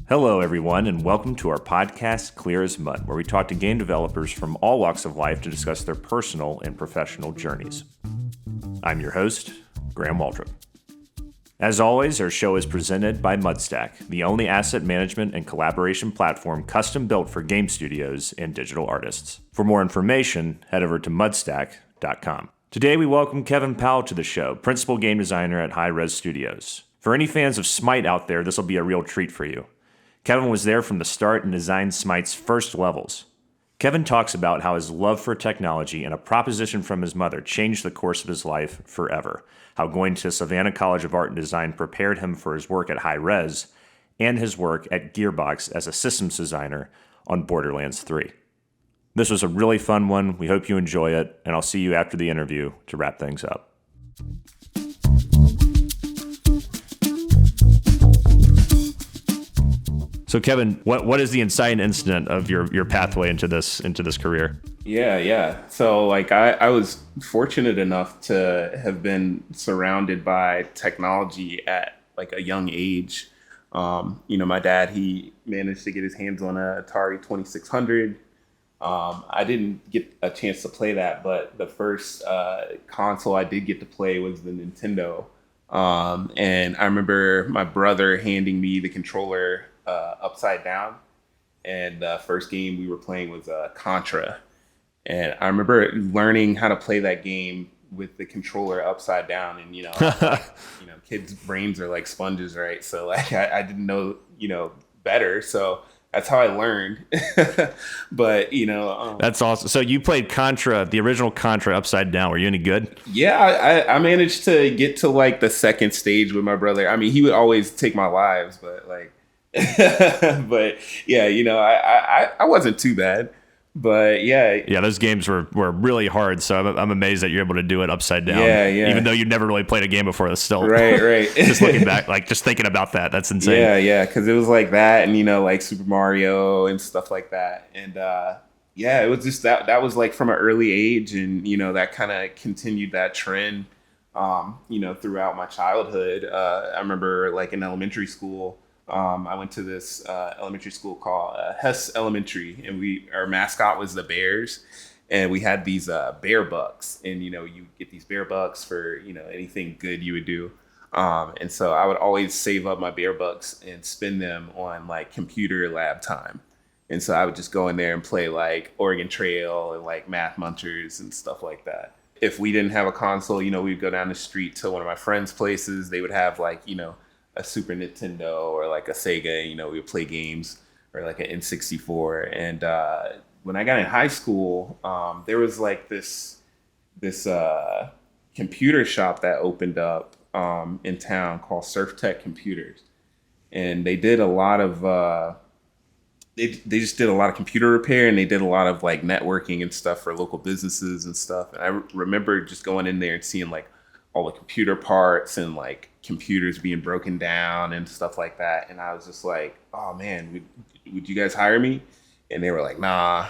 Hello, everyone, and welcome to our podcast, Clear as Mud, where we talk to game developers from all walks of life to discuss their personal and professional journeys. I'm your host, Graham Waldrop. As always, our show is presented by Mudstack, the only asset management and collaboration platform custom built for game studios and digital artists. For more information, head over to mudstack.com. Today, we welcome Kevin Powell to the show, principal game designer at Hi-Rez Studios. For any fans of Smite out there, this will be a real treat for you. Kevin was there from the start and designed Smite's first levels. Kevin talks about how his love for technology and a proposition from his mother changed the course of his life forever, how going to Savannah College of Art and Design prepared him for his work at Hi-Rez, and his work at Gearbox as a systems designer on Borderlands 3. This was a really fun one. We hope you enjoy it, and I'll see you after the interview to wrap things up. So Kevin, what is the inciting incident of your pathway into this career? Yeah. So I was fortunate enough to have been surrounded by technology at like a young age. My dad, he managed to get his hands on a Atari 2600. I didn't get a chance to play that, but the first console I did get to play was the Nintendo. And I remember my brother handing me the controller upside down, and the first game we were playing was Contra. And I remember learning how to play that game with the controller upside down, and kids' brains are like sponges, right? So like I didn't know better, so that's how I learned. But that's awesome. So you played Contra, the original Contra, upside down. Were you any good? Yeah, I managed to get to like the second stage with my brother. I mean, he would always take my lives, but like but yeah, I wasn't too bad, but yeah, those games were really hard. So I'm amazed that you're able to do it upside down. Yeah. Even though you've never really played a game before, that's still right. Just looking back, like just thinking about that's insane. Yeah, because it was like that, and like Super Mario and stuff like that, and it was just that was like from an early age, and that kind of continued that trend, throughout my childhood. I remember like in elementary school. I went to this elementary school called Hess Elementary, and our mascot was the Bears, and we had these bear bucks, and you get these bear bucks for anything good you would do, and so I would always save up my bear bucks and spend them on like computer lab time, and so I would just go in there and play like Oregon Trail and like Math Munchers and stuff like that. If we didn't have a console, we'd go down the street to one of my friends' places. They would have like a Super Nintendo or like a Sega, we would play games, or like an N64. And when I got in high school, there was like this computer shop that opened up in town called Surf Tech Computers. And they did a lot of, they just did a lot of computer repair, and they did a lot of like networking and stuff for local businesses and stuff. And I remember just going in there and seeing like all the computer parts and like computers being broken down and stuff like that. And I was just like, oh man, would you guys hire me? And they were like, nah.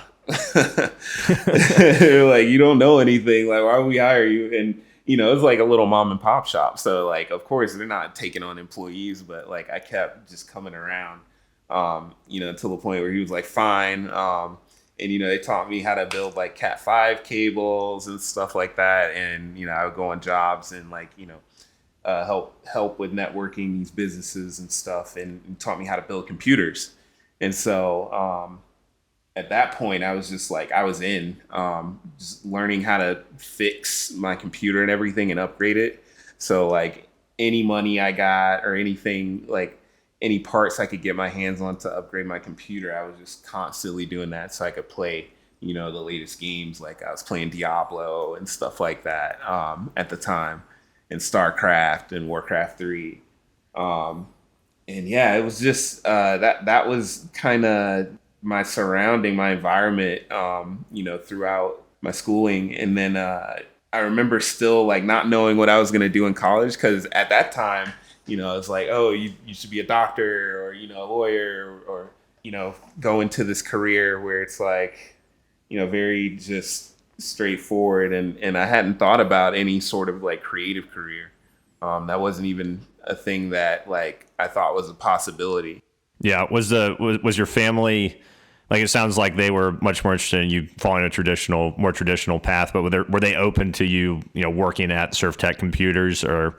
They were like, you don't know anything. Like, why would we hire you? And, it was like a little mom and pop shop. So like, of course they're not taking on employees, but like I kept just coming around, until the point where he was like, fine. And, they taught me how to build like Cat 5 cables and stuff like that. And, I would go on jobs and like, help with networking these businesses and stuff, and taught me how to build computers. And so at that point, I was just like, I was in just learning how to fix my computer and everything and upgrade it. So like any money I got or anything, like any parts I could get my hands on to upgrade my computer, I was just constantly doing that so I could play, the latest games. Like I was playing Diablo and stuff like that at the time, and StarCraft and Warcraft 3. And yeah, it was just that was kind of my surrounding, my environment, throughout my schooling. And then I remember still like not knowing what I was going to do in college, because at that time, it's like, oh, you should be a doctor or, a lawyer or, go into this career where it's like, very just straightforward. And I hadn't thought about any sort of like creative career. That wasn't even a thing that like I thought was a possibility. Yeah. Was your family, like, it sounds like they were much more interested in you following a more traditional path, but were they open to you, working at Surf Tech Computers, or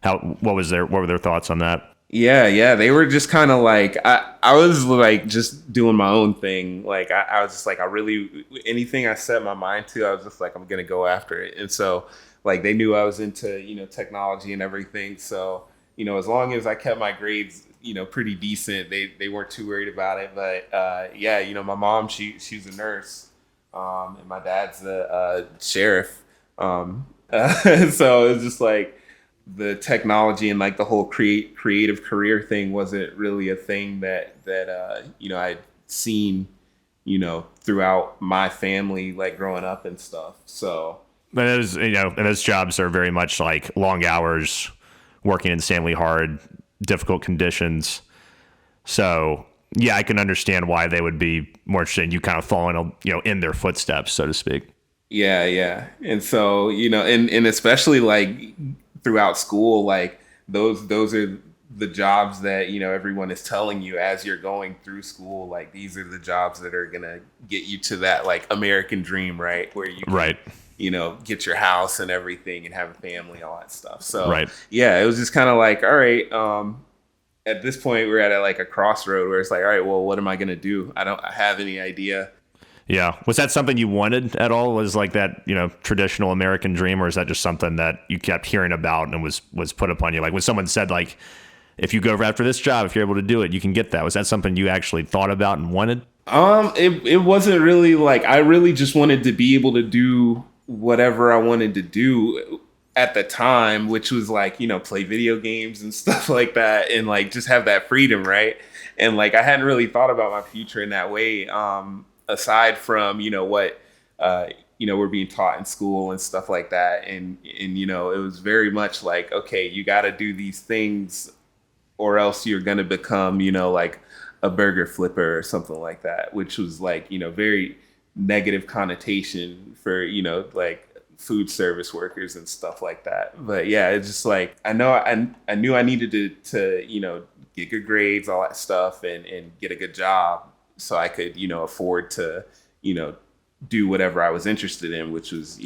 what were their thoughts on that? Yeah, they were just kind of like I was like just doing my own thing. Like I was just like I really anything I set my mind to, I was just like I'm gonna go after it. And so like they knew I was into technology and everything. So as long as I kept my grades pretty decent, they weren't too worried about it. But yeah, my mom she's a nurse, and my dad's the sheriff. So it was just like the technology and like the whole creative career thing wasn't really a thing that I'd seen throughout my family, like growing up and stuff. So But those, and those jobs are very much like long hours, working insanely hard, difficult conditions. So yeah, I can understand why they would be more interested in you kind of following, in their footsteps, so to speak. yeah, and so and especially like throughout school, like those are the jobs that everyone is telling you as you're going through school, like these are the jobs that are gonna get you to that like American dream, right, where you can, Right. get your house and everything and have a family, all that stuff. So Right. yeah, it was just kind of like, all right, at this point we're at like a crossroad where it's like, all right, well, what am I gonna do? I don't have any idea. Yeah. Was that something you wanted at all? Was like that, traditional American dream, or is that just something that you kept hearing about and was put upon you? Like when someone said, like, if you go after this job, if you're able to do it, you can get that. Was that something you actually thought about and wanted? It wasn't really like I really just wanted to be able to do whatever I wanted to do at the time, which was like, play video games and stuff like that and like just have that freedom, right? And like I hadn't really thought about my future in that way. Aside from, what we're being taught in school and stuff like that. And it was very much like, okay, you gotta do these things or else you're gonna become, like a burger flipper or something like that, which was like, very negative connotation for, like food service workers and stuff like that. But yeah, it's just like I knew I needed to get good grades, all that stuff, and get a good job so I could, afford to, do whatever I was interested in, which was,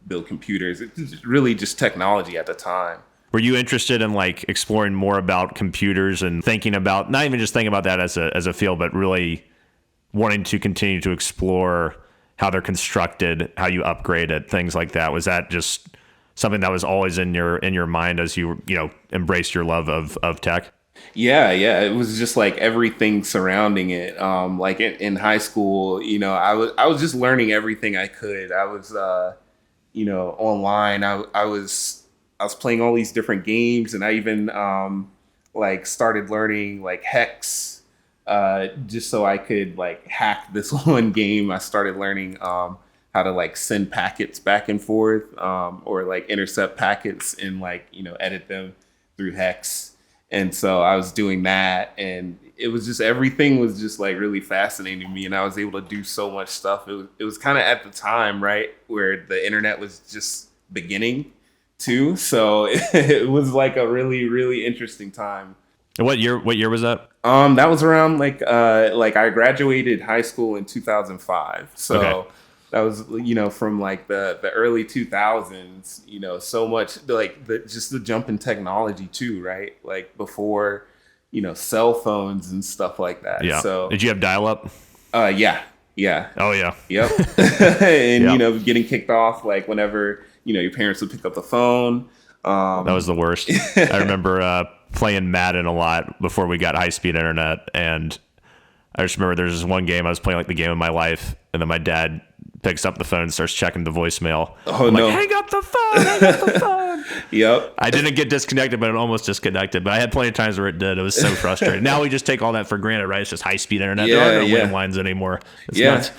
build computers. It's really just technology at the time. Were you interested in like exploring more about computers and thinking about, not even just thinking about that as a field, but really wanting to continue to explore how they're constructed, how you upgrade it, things like that? Was that just something that was always in your mind as you embraced your love of tech? Yeah, it was just like everything surrounding it. Like in high school, I was just learning everything I could. I was online. I was playing all these different games, and I even like started learning like hex, just so I could like hack this one game. I started learning how to like send packets back and forth, or like intercept packets and like edit them through hex. And so I was doing that, and it was just everything was just like really fascinating to me, and I was able to do so much stuff. It was kind of at the time, right, where the internet was just beginning too. So it was like a really, really interesting time. And what year was that? That was around like I graduated high school in 2005. So Okay. that was from like the early 2000s, so much like just the jump in technology too, right? Like before, cell phones and stuff like that. Yeah. So Did you have dial up? Yeah. Oh yeah. Yep. And Yeah. getting kicked off like whenever, your parents would pick up the phone. That was the worst. I remember playing Madden a lot before we got high speed internet, and I just remember there's this one game I was playing, like the game of my life, and then my dad picks up the phone and starts checking the voicemail. Oh, I'm no. like, hang up the phone, hang up the phone. Yep. I didn't get disconnected, but it almost disconnected. But I had plenty of times where it did. It was so frustrating. Now we just take all that for granted, right? It's just high speed internet. There are no landlines anymore. It's nuts.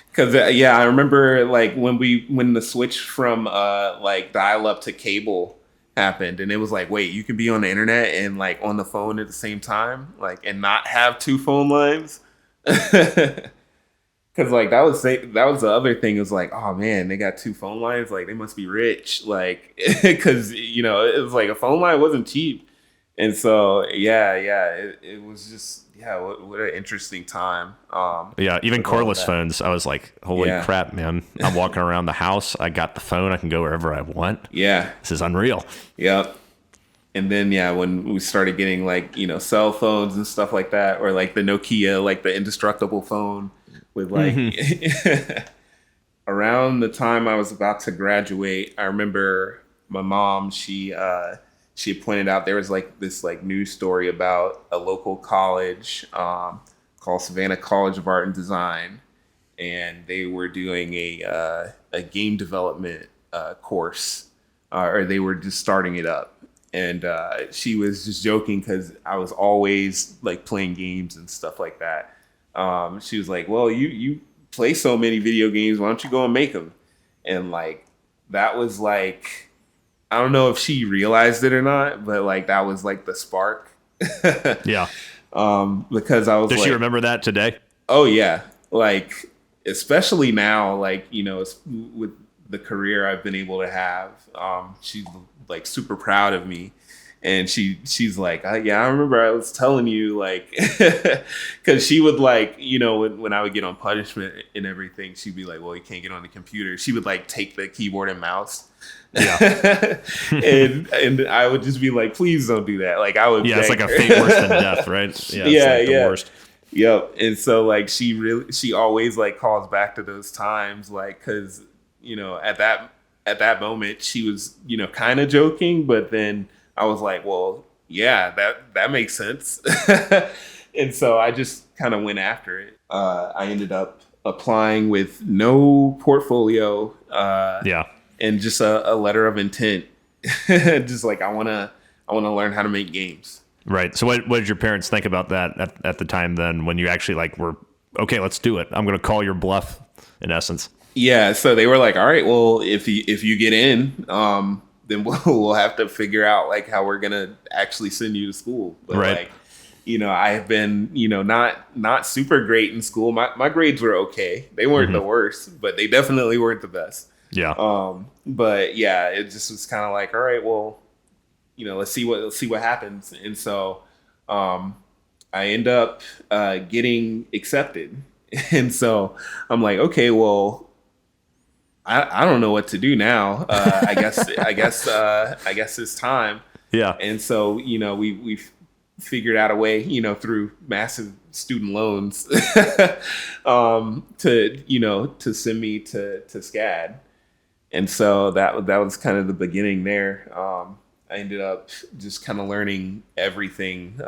Because I remember like when the switch from like dial up to cable happened, and it was like, wait, you can be on the internet and like on the phone at the same time, like, and not have two phone lines. Because like that was the other thing. It was like, oh man, they got two phone lines. Like they must be rich. Like because it was like a phone line wasn't cheap. And so, it was just, what an interesting time. Yeah, even with all of cordless that. phones. I was like, holy Yeah. crap, man. I'm walking around the house. I got the phone. I can go wherever I want. Yeah. This is unreal. Yep. And then, when we started getting like, cell phones and stuff like that, or like the Nokia, like the indestructible phone with like, around the time I was about to graduate, I remember my mom, she had pointed out there was like this like news story about a local college called Savannah College of Art and Design, and they were doing a game development course, or they were just starting it up. And she was just joking because I was always like playing games and stuff like that. She was like, "Well, you play so many video games. Why don't you go and make them?" And like that was like, I don't know if she realized it or not, but like that was like the spark. Yeah. Because I was Does like, she remember that today? oh yeah, like especially now, like with the career I've been able to have, she's like super proud of me, and she's like, yeah, I remember I was telling you, like, because she would like, when I would get on punishment and everything, she'd be like, well, you can't get on the computer. She would like take the keyboard and mouse. Yeah. and I would just be like, please don't do that. Like I would, Yeah, it's beg like a her. fate worse than death, right? Yeah, it's Yeah, like the yeah. worst. Yep. And so like she always like calls back to those times, like, because at that moment she was kind of joking, but then I was like, well, yeah, that makes sense. And so I just kind of went after it. I ended up applying with no portfolio, Yeah. and just a letter of intent. Just like I wanna learn how to make games. Right. So what did your parents think about that at the time then, when you actually like were, okay, let's do it. I'm going to call your bluff in essence. Yeah, so they were like, all right, well, if you get in, then we'll have to figure out like how we're gonna actually send you to school. But Right. like, I have been, not super great in school. My grades were okay. They weren't the worst, but they definitely weren't the best. Yeah. But yeah, it just was kind of like, all right, well, let's see what happens. And so, I end up getting accepted, and so I'm like, okay, well, I don't know what to do now. I guess it's time. Yeah. And so, we figured out a way, through massive student loans, to send me to SCAD. And so that was kind of the beginning there. I ended up just kind of learning everything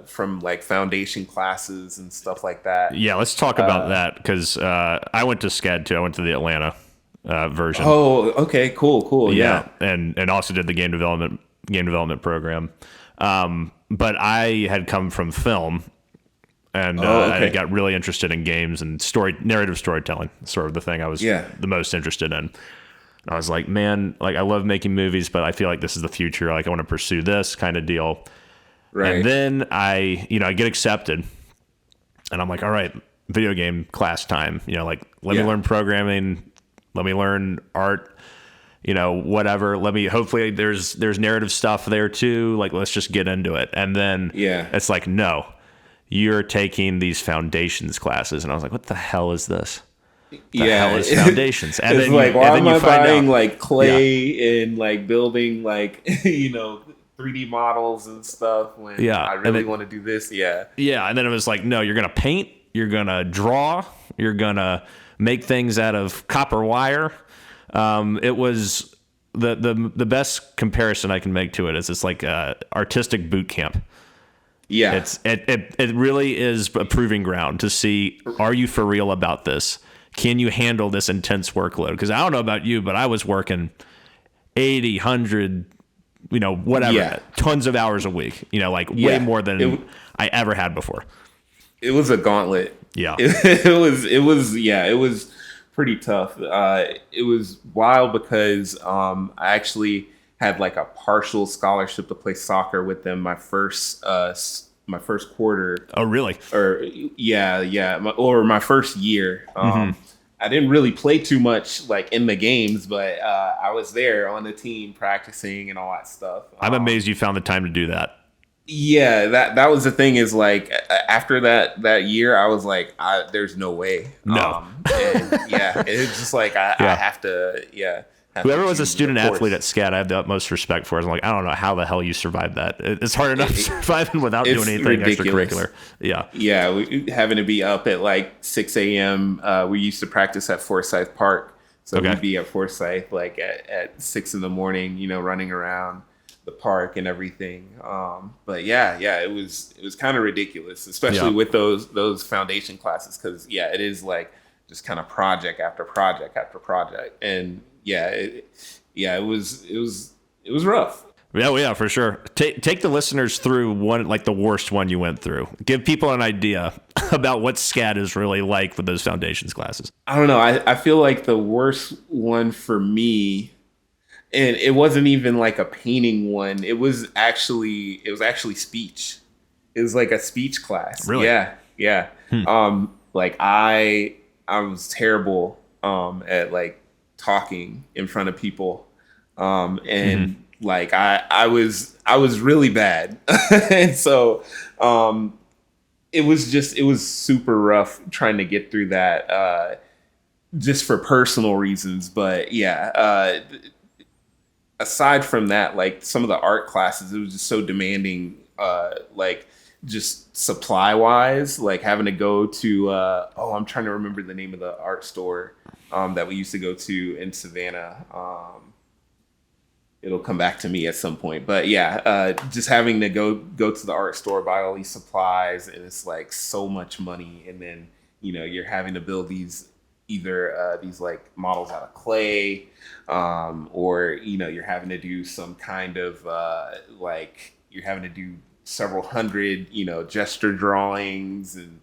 from like foundation classes and stuff like that. Yeah. Let's talk about that, because I went to SCAD too. I went to the Atlanta version. Oh, okay, cool. Yeah. And also did the game development program. But I had come from film, and Okay. I got really interested in games and narrative storytelling, sort of the thing I was the most interested in. And I was like, man, like I love making movies, but I feel like this is the future. Like I want to pursue this kind of deal. Right. And then I get accepted, and I'm like, all right, video game class time. Like let me learn programming, let me learn art, whatever. Hopefully there's narrative stuff there too. Like let's just get into it. And then it's like, no, you're taking these foundations classes, and I was like, what the hell is this? The hell is foundations? And it's then like, why am I buying like clay and like building like 3D models and stuff when I really want to do this? Yeah. And then it was like, no, you're gonna paint, you're gonna draw, you're gonna make things out of copper wire. It was the best comparison I can make to it is it's like artistic boot camp. Yeah. It really is a proving ground to see, are you for real about this? Can you handle this intense workload? Because I don't know about you, but I was working 80, 100, whatever, tons of hours a week, way more than I ever had before. It was a gauntlet. Yeah. It was pretty tough. It was wild because I actually had like a partial scholarship to play soccer with them my first quarter. Oh, really? Or my first year. I didn't really play too much like in the games, but I was there on the team practicing and all that stuff. I'm amazed you found the time to do that. Yeah, that was the thing is like after that year, I was like, there's no way. No. And yeah, it's just like I Yeah. have to, have to Whoever was a choose the student athlete at course. SCAD, I have the utmost respect for. I'm like, I don't know how the hell you survived that. It's hard enough It, it, surviving without doing it's anything ridiculous. extracurricular. Yeah. Yeah, having to be up at like 6 a.m. We used to practice at Forsyth Park, so Okay. we'd be at Forsyth like at 6 in the morning, running around the park and everything. But yeah, it was kind of ridiculous, especially Yeah. with those foundation classes, because yeah, it is like just kind of project after project after project, and it was rough. Yeah, well, yeah, for sure. Take the listeners through one, like the worst one you went through. Give people an idea about what SCAD is really like with those foundations classes. I don't know. I feel like the worst one for me, and it wasn't even like a painting one. It was actually speech. It was like a speech class. Really? Yeah. Like I was terrible at like talking in front of people. And like I was really bad. And so it was super rough trying to get through that just for personal reasons. But yeah, aside from that, like some of the art classes, it was just so demanding, like just supply wise, like having to go to I'm trying to remember the name of the art store that we used to go to in Savannah. It'll come back to me at some point, but yeah, just having to go to the art store, buy all these supplies, and it's like so much money. And then you're having to build these either these like models out of clay, or you're having to do some kind of like you're having to do several hundred gesture drawings. And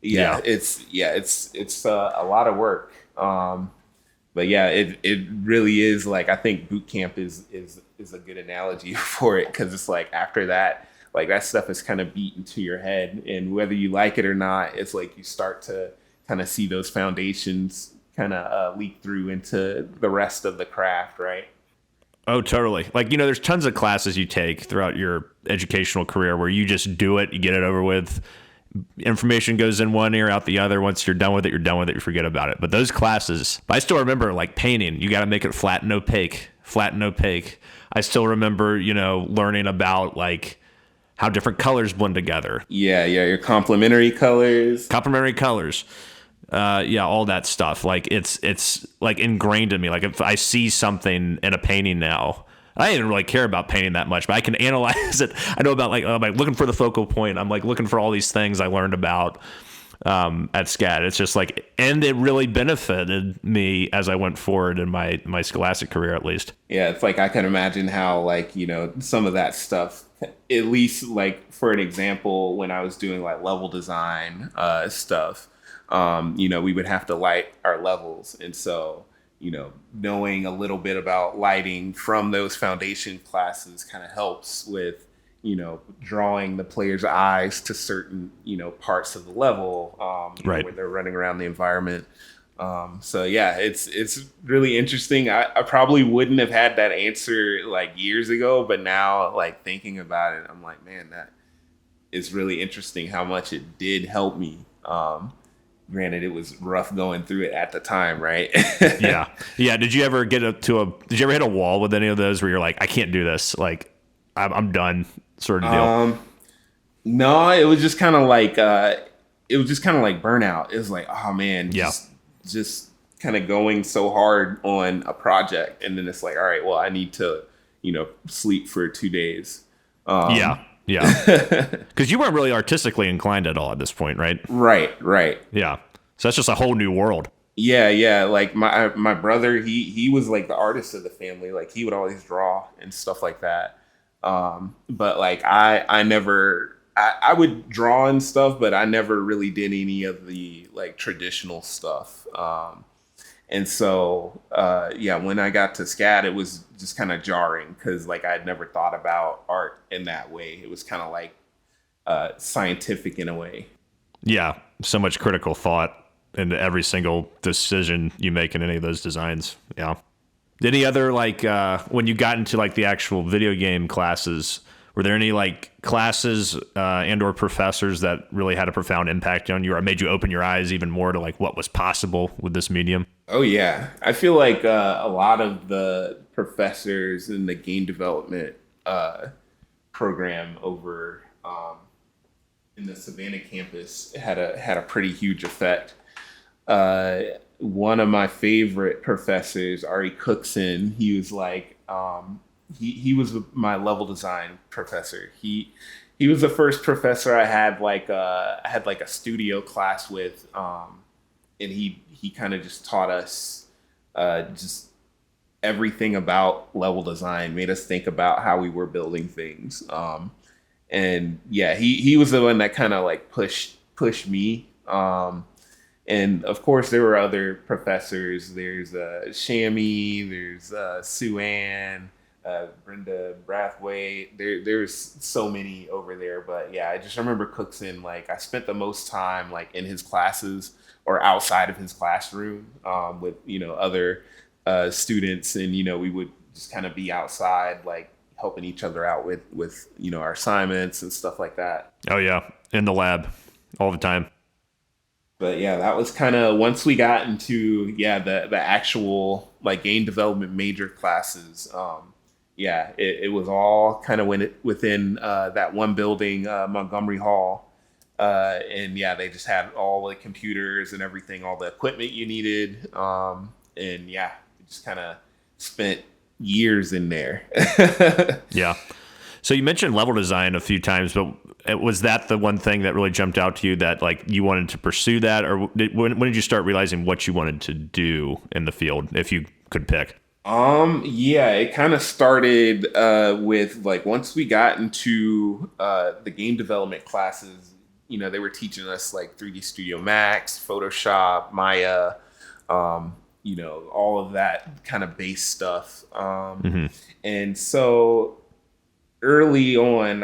Yeah. it's a lot of work. But yeah, it really is, like, I think boot camp is a good analogy for it, because it's like after that, like that stuff is kind of beat into your head, and whether you like it or not, it's like you start to kind of see those foundations kind of leak through into the rest of the craft, right? Oh, totally. Like, there's tons of classes you take throughout your educational career where you just do it, you get it over with. Information goes in one ear, out the other. Once you're done with it, you're done with it. You forget about it. But those classes, I still remember, like painting, you got to make it flat and opaque, flat and opaque. I still remember, learning about like how different colors blend together, Yeah, your complementary colors. complementary colors. Yeah, all that stuff. Like it's like ingrained in me. Like if I see something in a painting now, I didn't really care about painting that much, but I can analyze it. I know about like, I'm like looking for the focal point. I'm like looking for all these things I learned about at SCAD. It's just like, and it really benefited me as I went forward in my scholastic career, at least. Yeah, it's like I can imagine how, like, some of that stuff, at least like for an example, when I was doing like level design stuff, we would have to light our levels. And so, knowing a little bit about lighting from those foundation classes kind of helps with, drawing the player's eyes to certain, parts of the level, Right. when they're running around the environment. So yeah, it's really interesting. I probably wouldn't have had that answer like years ago, but now, like, thinking about it, I'm like, man, that is really interesting how much it did help me. Granted, it was rough going through it at the time, right? Yeah. Yeah. Did you ever did you ever hit a wall with any of those where you're like, I can't do this? Like, I'm done, sort of deal. No, it was just kind of like burnout. It was like, oh man, Yeah. just kind of going so hard on a project, and then it's like, all right, well, I need to, sleep for 2 days. Yeah. Yeah. Because you weren't really artistically inclined at all at this point, right? Right. Yeah. So that's just a whole new world. Yeah. Like my brother, he was like the artist of the family. Like he would always draw and stuff like that. But like I never, I would draw and stuff, but I never really did any of the like traditional stuff. And so, yeah, when I got to SCAD, it was just kind of jarring, because like I'd never thought about art in that way. It was kind of like scientific in a way. Yeah. So much critical thought into every single decision you make in any of those designs. Yeah. Any other, like, when you got into like the actual video game classes, Were there any like classes and or professors that really had a profound impact on you or made you open your eyes even more to like what was possible with this medium? Oh yeah, I feel like a lot of the professors in the game development program over in the Savannah campus had a pretty huge effect. One of my favorite professors, Ari Cookson, he was like he was my level design professor. He was the first professor I had like a studio class with, and he kind of just taught us just everything about level design, made us think about how we were building things. And yeah, he was the one that kind of like pushed me. And of course, there were other professors. There's Shammy, there's Sue Ann, Brenda Brathwaite. There's so many over there. But yeah, I just remember Cookson, like I spent the most time like in his classes or outside of his classroom with, other students. And, we would just kind of be outside, like helping each other out with our assignments and stuff like that. Oh yeah. In the lab all the time. But yeah, that was kind of once we got into the actual like game development major classes. It was all kind of within that one building, Montgomery Hall, and yeah, they just had all the computers and everything, all the equipment you needed, and yeah, just kind of spent years in there. Yeah. So you mentioned level design a few times, but was that the one thing that really jumped out to you that like you wanted to pursue that, or when did you start realizing what you wanted to do in the field, if you could pick? Yeah, it kind of started with like once we got into the game development classes, they were teaching us like 3D Studio Max, Photoshop, Maya, all of that kind of base stuff. And so early on,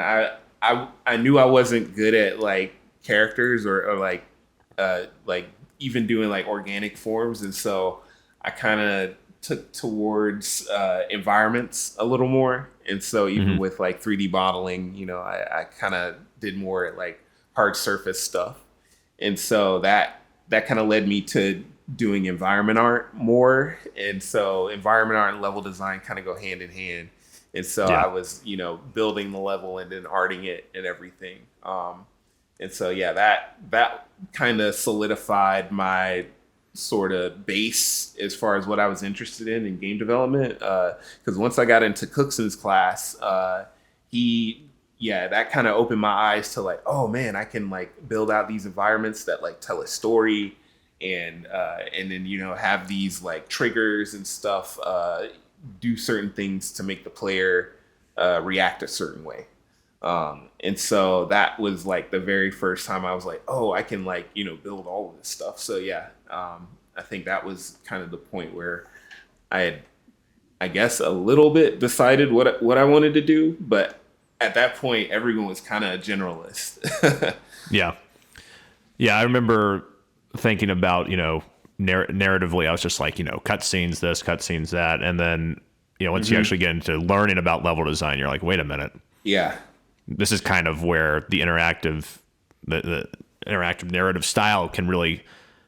I knew I wasn't good at like characters or like even doing like organic forms, and so I kind of took towards environments a little more. And so even with like 3D modeling, I kind of did more at like hard surface stuff, and so that kind of led me to doing environment art more. And so environment art and level design kind of go hand in hand. And so I was, building the level and then arting it and everything. And so, yeah, that kind of solidified my sort of base as far as what I was interested in game development. Because once I got into Cookson's class, that kind of opened my eyes to like, oh man, I can like build out these environments that like tell a story, and then have these like triggers and stuff. Do certain things to make the player react a certain way. And so that was like the very first time I was like, oh, I can like, build all of this stuff. So yeah, I think that was kind of the point where I had, I guess, a little bit decided what I wanted to do. But at that point, everyone was kind of a generalist. Yeah. Yeah. I remember thinking about, narratively, I was just like, cutscenes this, cutscenes that. And then, once you actually get into learning about level design, you're like, wait a minute. Yeah. This is kind of where the interactive narrative style can really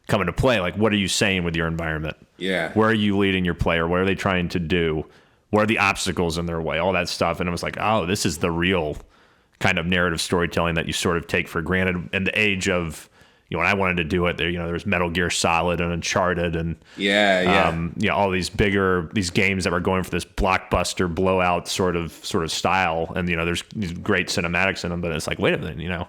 come into play. Like, what are you saying with your environment? Yeah. Where are you leading your player? What are they trying to do? What are the obstacles in their way? All that stuff. And I was like, oh, this is the real kind of narrative storytelling that you sort of take for granted in the age of, when I wanted to do it, there's Metal Gear Solid and Uncharted and all these games that were going for this blockbuster blowout sort of style, and there's these great cinematics in them, but it's like, wait a minute,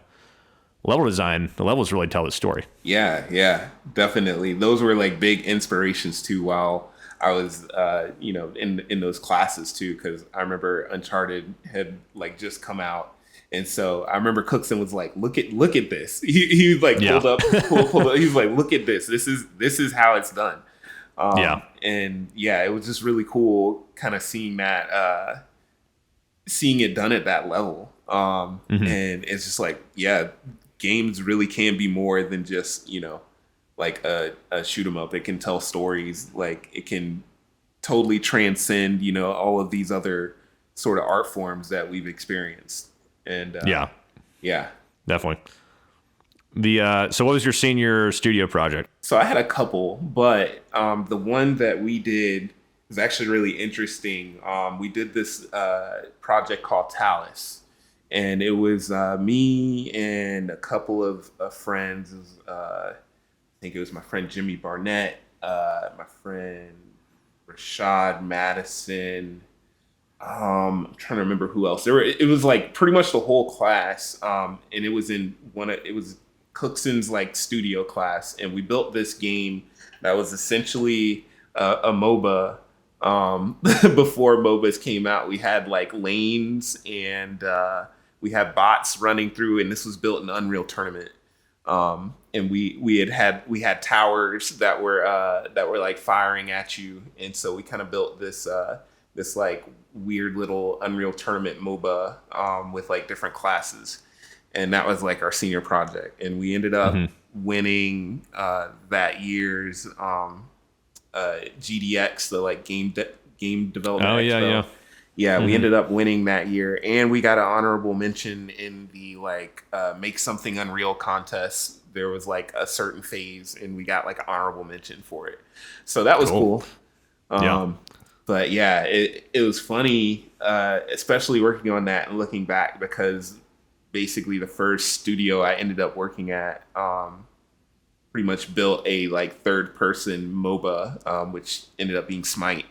level design, the levels really tell the story. Yeah, definitely. Those were like big inspirations too while I was in those classes too, because I remember Uncharted had like just come out. And so I remember Cookson was like, look at this. He was like, pulled up. He was like, look at this. This is how it's done. And yeah, it was just really cool kind of seeing that, seeing it done at that level. And it's just like, yeah, games really can be more than just, like a shoot 'em up. It can tell stories. Like it can totally transcend, all of these other sort of art forms that we've experienced. And yeah. Definitely. So what was your senior studio project? So I had a couple, but the one that we did was actually really interesting. We did this project called Talus, and it was me and a couple of friends. It was, I think it was my friend Jimmy Barnett, my friend Rashad Madison. I'm trying to remember who else. It was like pretty much the whole class, and it was it was Cookson's like studio class, and we built this game that was essentially a MOBA. Before MOBAs came out, we had like lanes and we had bots running through, and this was built in Unreal Tournament. And we had towers that were like firing at you, and so we kind of built this like weird little Unreal Tournament MOBA with like different classes. And that was like our senior project. And we ended up winning that year's GDX, the like game development. Oh, expo. yeah. Yeah, we ended up winning that year. And we got an honorable mention in the like Make Something Unreal contest. There was like a certain phase, and we got like an honorable mention for it. So that was cool. But yeah, it was funny, especially working on that and looking back, because basically the first studio I ended up working at pretty much built a like third person MOBA, which ended up being Smite.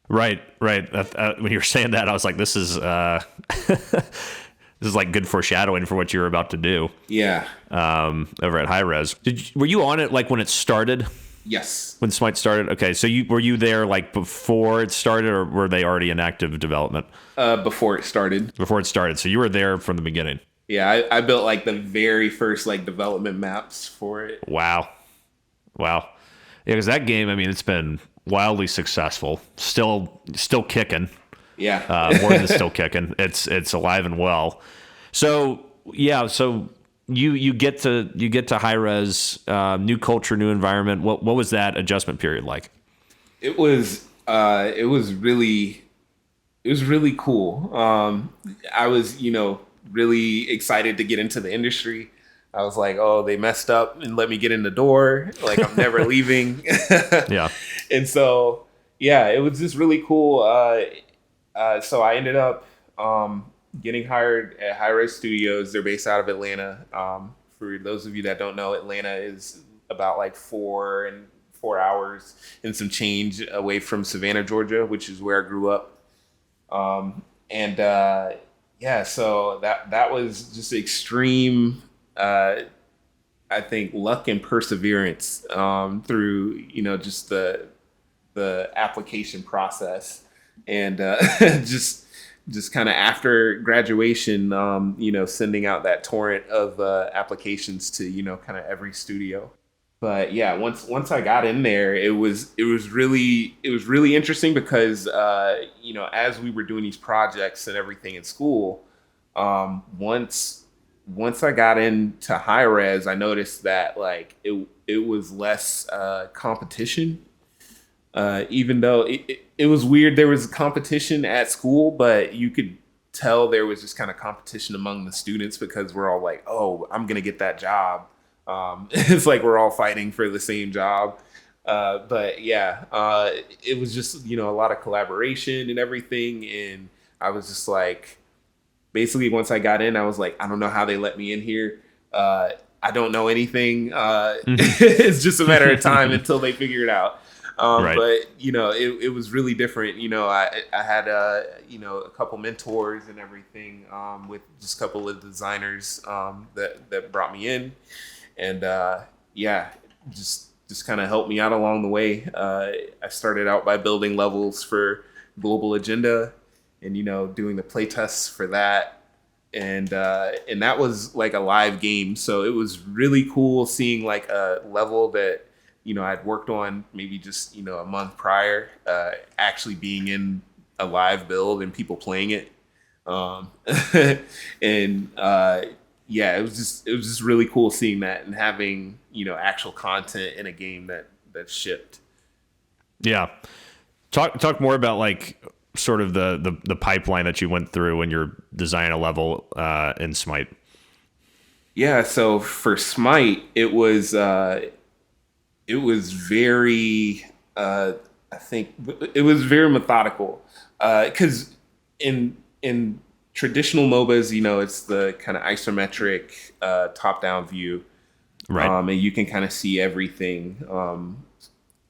Right. When you were saying that, I was like, this is this is like good foreshadowing for what you were about to do. Yeah. Over at Hi-Rez. Were you on it like when it started? Yes. When Smite started? Okay, so were you there like before it started, or were they already in active development? Before it started. Before it started. So you were there from the beginning. Yeah, I built like the very first like development maps for it. Wow. Yeah, because that game, I mean, it's been wildly successful. Still kicking. Yeah. More than still kicking. It's alive and well. So yeah, you get to Hi-Rez, new culture, new environment. What was that adjustment period like? It was really cool. I was, really excited to get into the industry. I was like, oh, they messed up and let me get in the door. Like, I'm never leaving. Yeah. And so, yeah, it was just really cool. So I ended up getting hired at Hi-Rez Studios. They're based out of Atlanta. For those of you that don't know, Atlanta is about like 4 hours and some change away from Savannah, Georgia, which is where I grew up. Yeah, so that was just extreme, I think, luck and perseverance through, just the application process. And just kind of after graduation, sending out that torrent of applications to, kind of every studio. But yeah, once I got in there, it was really interesting because as we were doing these projects and everything in school, once I got into Hi-Rez, I noticed that like it was less competition. Even though it was weird, there was competition at school, but you could tell there was just kind of competition among the students because we're all like, oh, I'm gonna get that job. It's like we're all fighting for the same job. But yeah, it was just, a lot of collaboration and everything. And I was just like, basically once I got in, I was like, I don't know how they let me in here. I don't know anything. It's just a matter of time until they figure it out. Right. But, it was really different. I had, a couple mentors and everything with just a couple of designers that brought me in. And just kind of helped me out along the way. I started out by building levels for Global Agenda and, doing the play tests for that. And that was like a live game. So it was really cool seeing like a level that, I'd worked on maybe just, a month prior, actually being in a live build and people playing it. Yeah, it was just really cool seeing that and having, actual content in a game that shipped. Yeah. Talk more about like sort of the pipeline that you went through when you're designing a level in Smite? Yeah, so for Smite, it was very I think it was very methodical because in traditional MOBAs, it's the kind of isometric top-down view, Right. and you can kind of see everything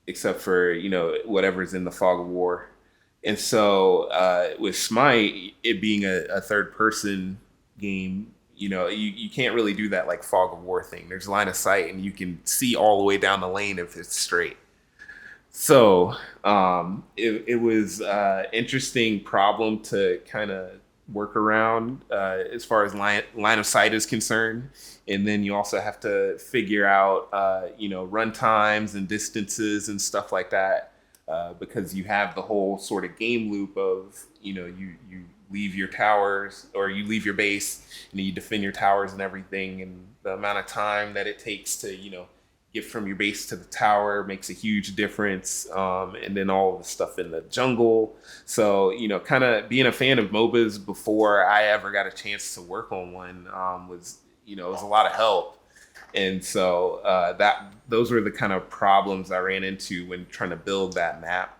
except for whatever's in the fog of war. And so with Smite, it being a third-person game, you can't really do that like fog of war thing. There's line of sight, and you can see all the way down the lane if it's straight. So it was interesting problem to kind of work around as far as line of sight is concerned. And then you also have to figure out, run times and distances and stuff like that, because you have the whole sort of game loop of, you leave your towers or you leave your base and you defend your towers and everything. And the amount of time that it takes to, get from your base to the tower makes a huge difference. And then all of the stuff in the jungle. So, kind of being a fan of MOBAs before I ever got a chance to work on one was, it was a lot of help. And so those were the kind of problems I ran into when trying to build that map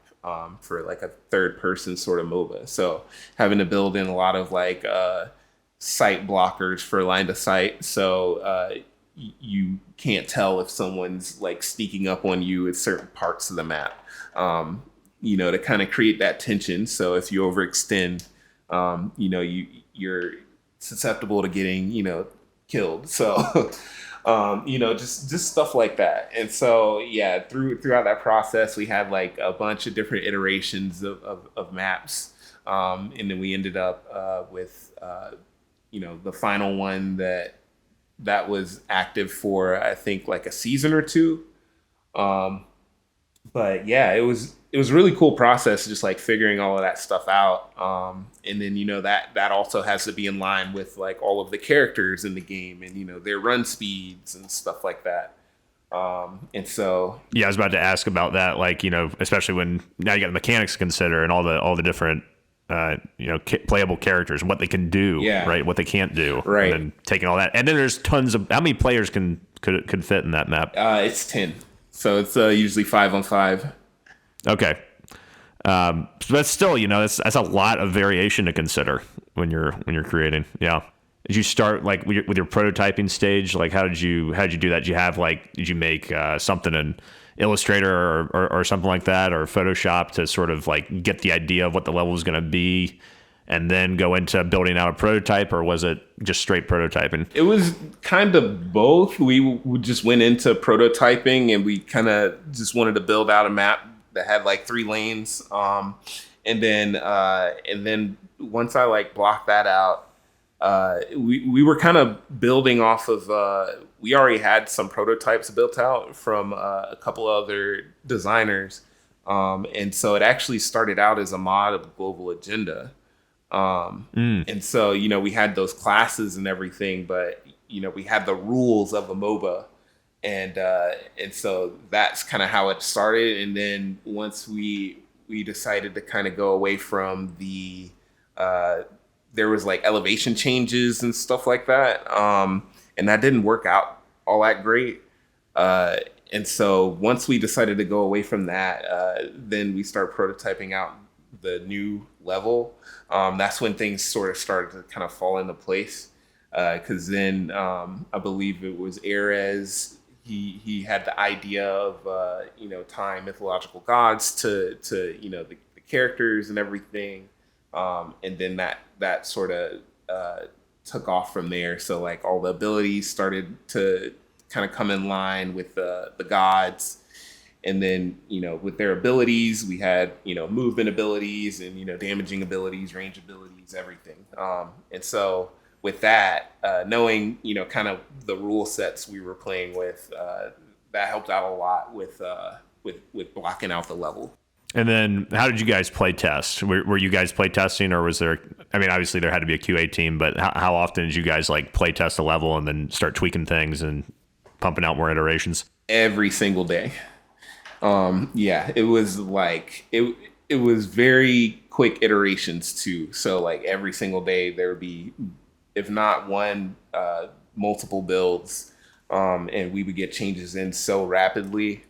for like a third person sort of MOBA. So having to build in a lot of like sight blockers for line of sight. So you can't tell if someone's like sneaking up on you at certain parts of the map, to kind of create that tension. So if you overextend, you're susceptible to getting, killed. So, just stuff like that. And so, yeah, throughout that process, we had like a bunch of different iterations of maps. And then we ended up with, the final one that was active for, I think, like a season or two. But yeah, it was a really cool process, just like figuring all of that stuff out. And then, that also has to be in line with like all of the characters in the game and, their run speeds and stuff like that. And so, yeah, I was about to ask about that. Like, especially when now you got the mechanics to consider and all the different, playable characters and what they can do, right? What they can't do, right? And then taking all that, and then there's tons of how many players could fit in that map? It's 10, so it's usually 5-on-5. Okay, but still, that's a lot of variation to consider when you're creating. Yeah. Did you start like with your prototyping stage? Like, how did you do that? Did you make something in Illustrator or something like that, or Photoshop to sort of like get the idea of what the level was going to be, and then go into building out a prototype, or was it just straight prototyping? It was kind of both. We just went into prototyping, and we kind of just wanted to build out a map that had like 3 lanes, and then once I like blocked that out. We were kind of building off of, we already had some prototypes built out from a couple other designers. And so it actually started out as a mod of Global Agenda. And so, we had those classes and everything, but, we had the rules of a MOBA. And so that's kind of how it started. And then once we decided to kind of go away from the, there was like elevation changes and stuff like that. And that didn't work out all that great. And so once we decided to go away from that, then we started prototyping out the new level. That's when things sort of started to kind of fall into place. Cause then I believe it was Hi-Rez. He had the idea of, tying mythological gods to the characters and everything. And then that sort of took off from there. So like all the abilities started to kind of come in line with the gods. And then, with their abilities, we had, movement abilities and, damaging abilities, range abilities, everything. And so with that, knowing, kind of the rule sets we were playing with, that helped out a lot with blocking out the level. And then how did you guys play test? Were you guys play testing, or was there, obviously there had to be a QA team, but how often did you guys like play test a level and then start tweaking things and pumping out more iterations? Every single day. It was like, it was very quick iterations too. So like every single day there would be, if not one, multiple builds, and we would get changes in so rapidly.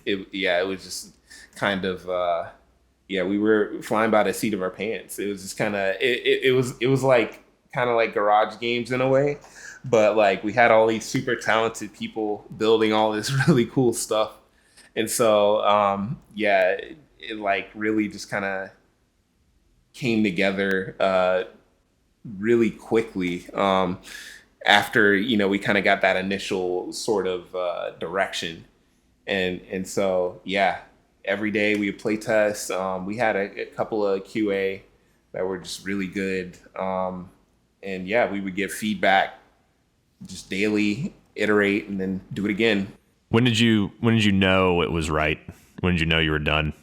It was just kind of we were flying by the seat of our pants. It was just kind of it was like kind of like garage games in a way, but like we had all these super talented people building all this really cool stuff, and so it like really just kind of came together really quickly after we kind of got that initial sort of direction, and so every day we would play test. We had a couple of QA that were just really good, and we would get feedback just daily, iterate, and then do it again. When did you know it was right? When did you know you were done?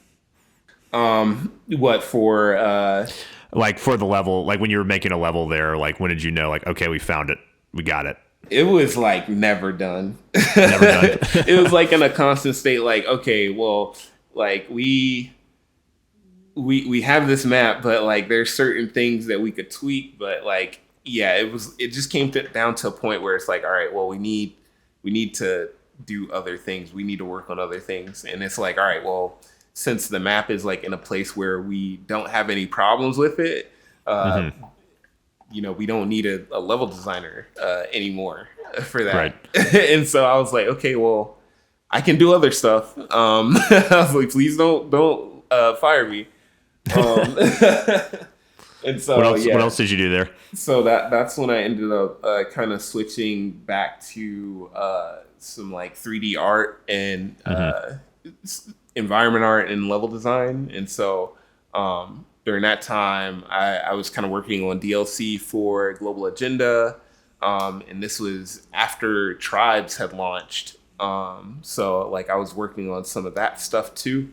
What for? Like for the level, like when you were making a level there, like when did you know, like, okay, we found it, we got it? It was like never done. Never done. It was like in a constant state, like, okay, well, like we have this map, but like there's certain things that we could tweak, but like, it just came down to a point where it's like, all right, well, we need to do other things. We need to work on other things. And it's like, all right, well, since the map is like in a place where we don't have any problems with it, we don't need a level designer anymore for that. Right. And so I was like, okay, well, I can do other stuff. I was like, please don't fire me. And so what else did you do there? So that's when I ended up kind of switching back to some like 3D art and environment art and level design. And so during that time, I was kind of working on DLC for Global Agenda, and this was after Tribes had launched. So like I was working on some of that stuff too.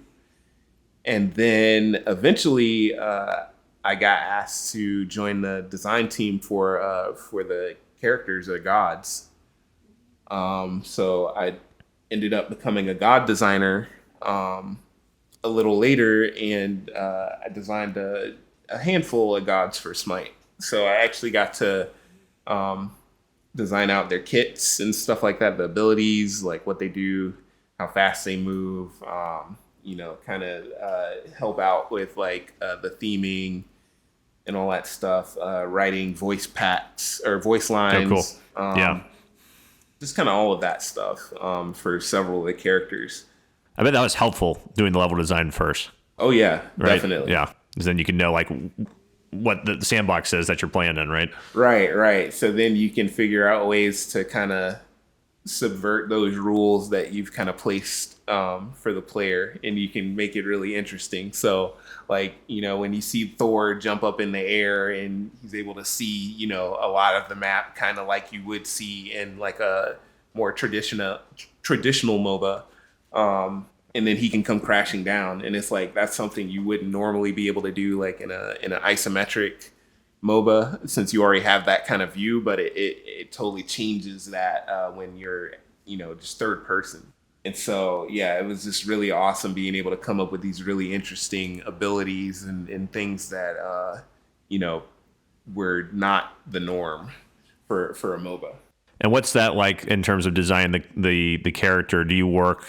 And then eventually I got asked to join the design team for the characters, the gods. So I ended up becoming a god designer a little later, and I designed a handful of gods for Smite. So I actually got to design out their kits and stuff like that, the abilities, like what they do, how fast they move, kind of help out with like the theming and all that stuff, writing voice packs or voice lines. Oh, cool. Just kind of all of that stuff for several of the characters. I bet that was helpful doing the level design first. Oh yeah, right? Definitely. Yeah, because then you can know like what the sandbox says that you're playing in, right? Right. So then you can figure out ways to kind of subvert those rules that you've kind of placed for the player, and you can make it really interesting. So like, when you see Thor jump up in the air and he's able to see, a lot of the map kind of like you would see in like a more traditional MOBA. And then he can come crashing down, and it's like that's something you wouldn't normally be able to do like in an isometric MOBA, since you already have that kind of view, but it totally changes that when you're just third person. And so it was just really awesome being able to come up with these really interesting abilities and things that were not the norm for a MOBA. And what's that like in terms of designing the character? Do you work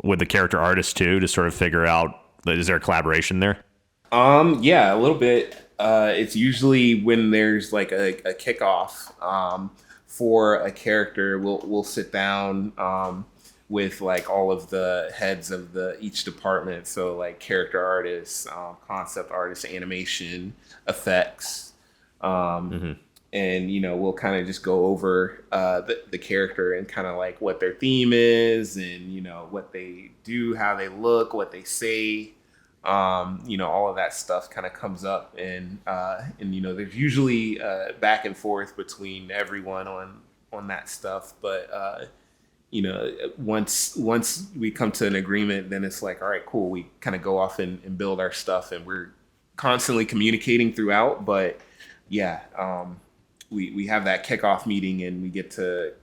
with the character artist too to sort of figure out, is there a collaboration there? Yeah, a little bit. It's usually when there's like a kickoff for a character, we'll sit down with like all of the heads of each department. So like character artists, concept artists, animation, effects, and we'll kind of just go over the character and kind of like what their theme is, and what they do, how they look, what they say. All of that stuff kind of comes up, and there's usually back and forth between everyone on that stuff. But once we come to an agreement, then it's like, all right, cool. We kind of go off and build our stuff, and we're constantly communicating throughout. But we have that kickoff meeting, and we get to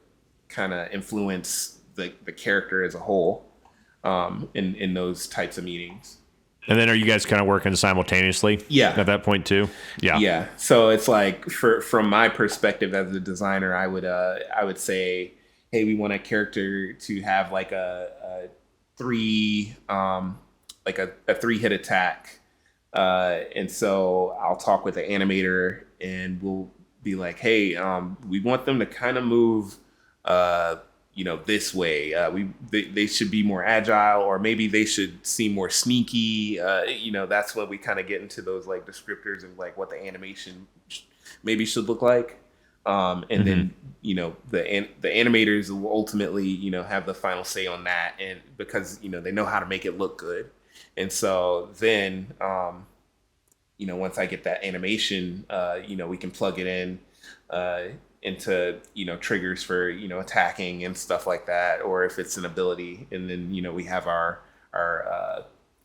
kind of influence the character as a whole in those types of meetings. And then are you guys kind of working simultaneously? Yeah. At that point too? Yeah. Yeah. So it's like from my perspective as a designer, I would say, hey, we want a character to have like a three like a three hit attack. And so I'll talk with the animator and we'll be like, hey, we want them to kind of move this way. They should be more agile, or maybe they should seem more sneaky. That's when we kind of get into those like descriptors of like what the animation maybe should look like. And then the animators will ultimately have the final say on that, and because they know how to make it look good. And so then once I get that animation, we can plug it in into triggers for attacking and stuff like that, or if it's an ability, and then we have our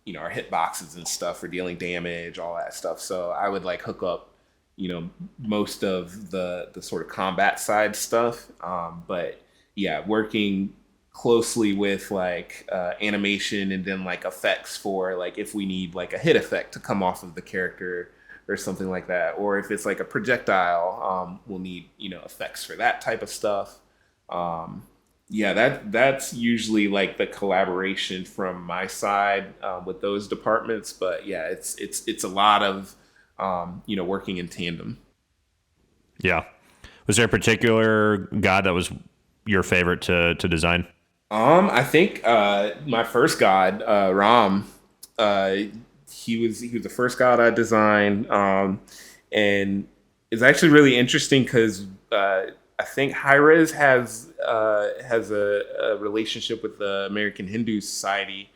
hit boxes and stuff for dealing damage, all that stuff. So I would like hook up most of the sort of combat side stuff, but yeah, working closely with like animation and then like effects for like if we need like a hit effect to come off of the character or something like that, or if it's like a projectile, we'll need effects for that type of stuff. That's usually like the collaboration from my side with those departments. But yeah, it's a lot of working in tandem. Yeah. Was there a particular god that was your favorite to design? I think my first god, Ram, he was the first god I designed, and it's actually really interesting because I think Hi-Rez has a relationship with the American Hindu Society,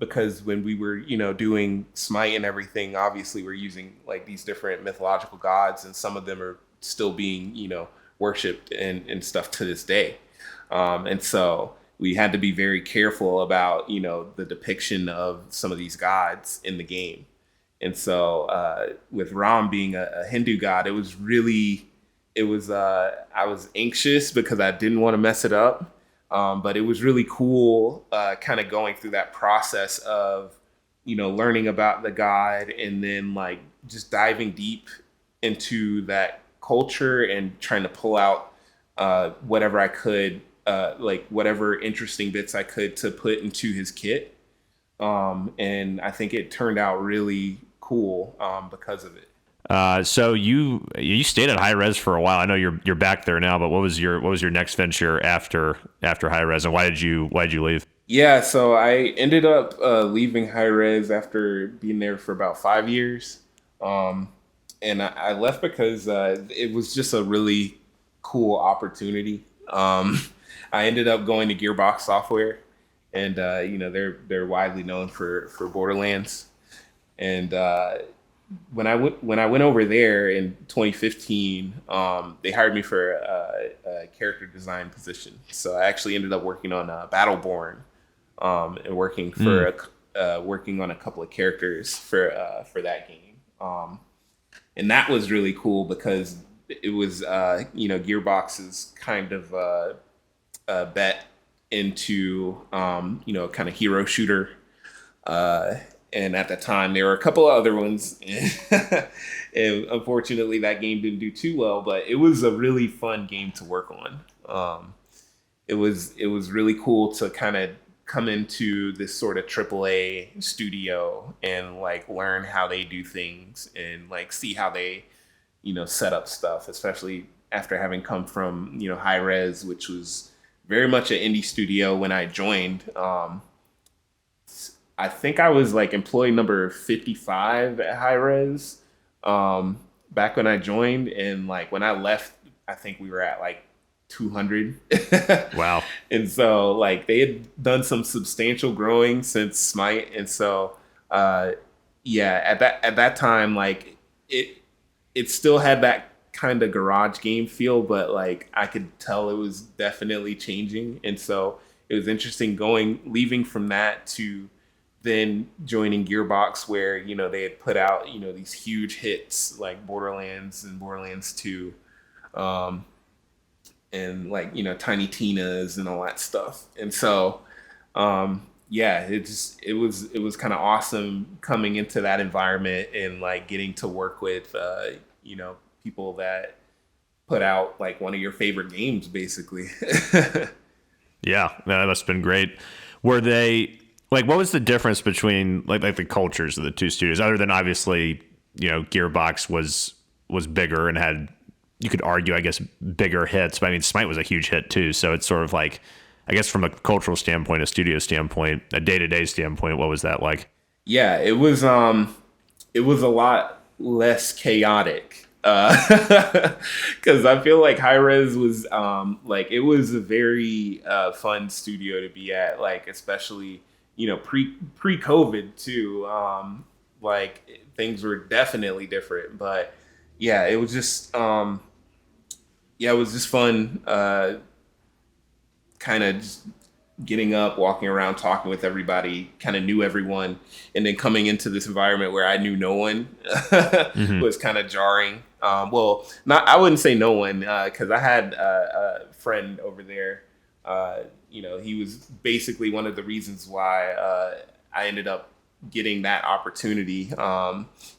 because when we were doing Smite and everything, obviously we're using like these different mythological gods, and some of them are still being worshipped and stuff to this day. And so we had to be very careful about, the depiction of some of these gods in the game. And so with Ram being a Hindu god, I was anxious because I didn't want to mess it up. But it was really cool kind of going through that process of, learning about the god and then like just diving deep into that culture and trying to pull out whatever I could, like whatever interesting bits I could to put into his kit. And I think it turned out really cool because of it. So you stayed at Hi-Rez for a while. I know you're back there now, but what was your next venture after Hi-Rez, and why did you leave? Yeah, so I ended up leaving Hi-Rez after being there for about 5 years. And I left because it was just a really cool opportunity. I ended up going to Gearbox Software, and they're widely known for Borderlands. And when I went over there in 2015, they hired me for a character design position. So I actually ended up working on Battleborn, and working on a couple of characters for that game. And that was really cool because it was Gearbox's kind of bet into kind of hero shooter. And at the time, there were a couple of other ones. And unfortunately, that game didn't do too well, but it was a really fun game to work on. It was really cool to kind of come into this sort of AAA studio and like learn how they do things and like see how they, set up stuff, especially after having come from, Hi-Rez, which was very much an indie studio when I joined. I think I was like employee number 55 at Hi-Rez back when I joined, and like when I left, I think we were at like 200. Wow. And so like they had done some substantial growing since Smite, and so at that time, like it still had that kind of garage game feel, but like I could tell it was definitely changing. And so it was interesting leaving from that to then joining Gearbox, where they had put out these huge hits like Borderlands and Borderlands 2, and like Tiny Tina's and all that stuff. And so yeah, it was kind of awesome coming into that environment and like getting to work with people that put out like one of your favorite games, basically. Yeah, that must have been great. Were they like what was the difference between like the cultures of the two studios, other than obviously, Gearbox was bigger and had, you could argue, I guess, bigger hits. But I mean, Smite was a huge hit too. So it's sort of like, I guess from a cultural standpoint, a studio standpoint, a day-to-day standpoint, what was that like? Yeah, it was a lot less chaotic. Because I feel like Hi-Rez was like it was a very fun studio to be at, like especially pre-COVID too. Like things were definitely different, but yeah, it was just yeah, it was just fun. Kind of just getting up, walking around, talking with everybody, kind of knew everyone, and then coming into this environment where I knew no one Mm-hmm. was kind of jarring. Well, not I wouldn't say no one because I had a friend over there. He was basically one of the reasons why I ended up getting that opportunity.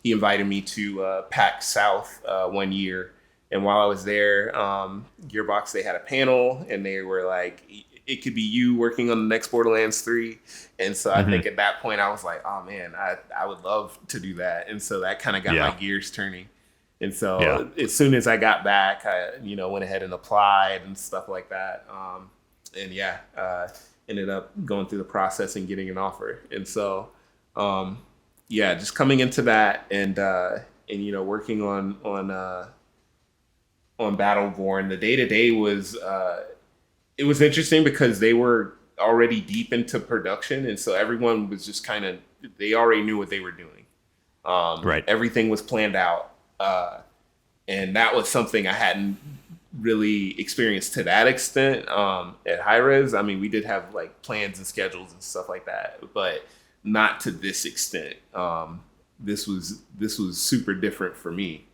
He invited me to PAX South one year. And while I was there, Gearbox, they had a panel and they were like, it could be you working on the next Borderlands 3. And so I think Mm-hmm. at that point I was like, oh man, I would love to do that. And so that kind of got my Yeah. gears turning. And Yeah. so as soon as I got back, I, went ahead and applied and stuff like that. And yeah, ended up going through the process and getting an offer. And so, yeah, just coming into that and working on Battleborn, the day to day was it was interesting because they were already deep into production, and so everyone was just kind of they already knew what they were doing. Right. Everything was planned out, and that was something I hadn't really experienced to that extent at Hi-Rez. I mean, we did have like plans and schedules and stuff like that, but not to this extent. This was super different for me.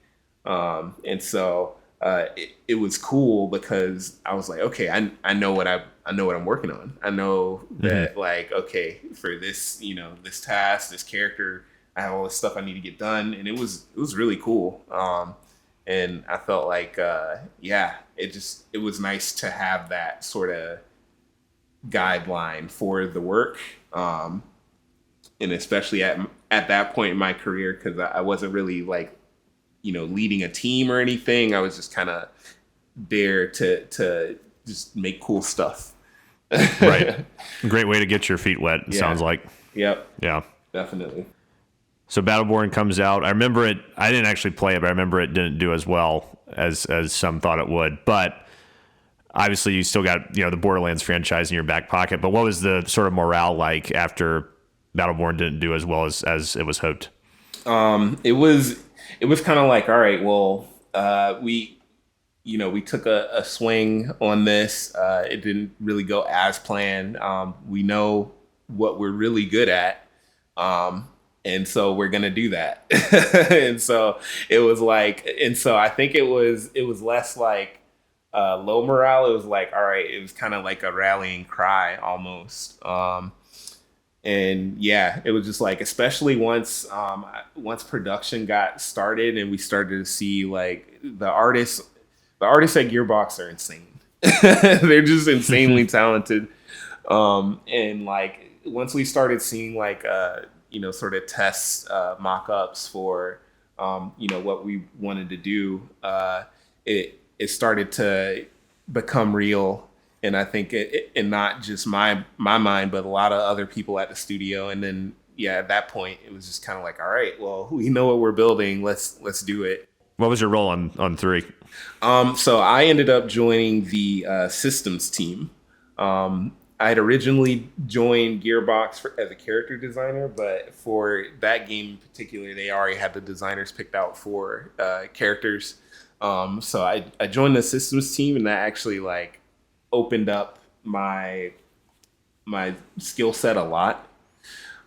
And so it was cool because I was like, okay, I know what I know what I'm working on. I know Mm-hmm. that like, okay, for this, this task, this character, I have all this stuff I need to get done. And it was really cool. And I felt like, yeah, it was nice to have that sort of guideline for the work. And especially at that point in my career, because I wasn't really like leading a team or anything. I was just kind of there to just make cool stuff. Right. Great way to get your feet wet, it Yeah. sounds like. Yep. Yeah. Definitely. So Battleborn comes out. I remember it. I didn't actually play it, but I remember it didn't do as well as some thought it would. But obviously, you still got the Borderlands franchise in your back pocket. But what was the sort of morale like after Battleborn didn't do as well as it was hoped? It was kind of like, all right, well, we took a swing on this. It didn't really go as planned. We know what we're really good at. And so we're gonna do that. And so it was like, and so I think it was less like low morale. It was like, all right, it was kind of like a rallying cry almost. And yeah, it was just like, especially once production got started and we started to see like the artists at Gearbox are insane. They're just insanely talented. And like once we started seeing like sort of test mock-ups for what we wanted to do, it started to become real. And I think and not just my mind, but a lot of other people at the studio. And then yeah, at that point, it was just kind of like, all right, well, we know what we're building. Let's do it. What was your role on 3? So I ended up joining the systems team. I had originally joined Gearbox as a character designer, but for that game in particular, they already had the designers picked out for characters. So I joined the systems team, and that actually like opened up my skill set a lot.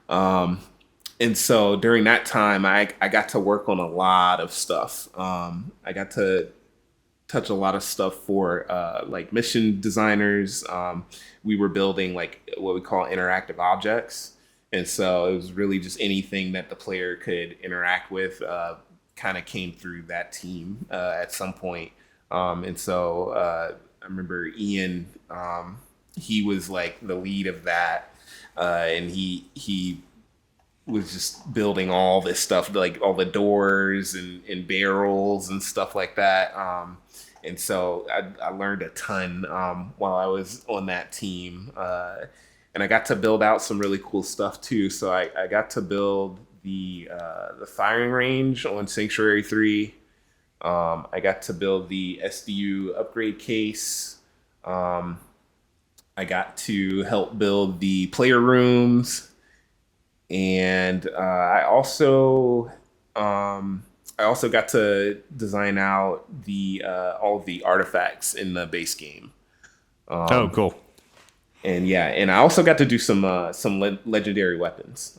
And so during that time, I got to work on a lot of stuff. I got to touch a lot of stuff for like mission designers. We were building like what we call interactive objects. And so it was really just anything that the player could interact with kind of came through that team at some point. And so I remember Ian, he was like the lead of that. And he was just building all this stuff, like all the doors and barrels and stuff like that. And so I learned a ton while I was on that team. And I got to build out some really cool stuff too. So I got to build the firing range on Sanctuary 3. I got to build the SDU upgrade case. I got to help build the player rooms. And I also got to design out the all of the artifacts in the base game. Oh, cool. And yeah, and I also got to do some legendary weapons.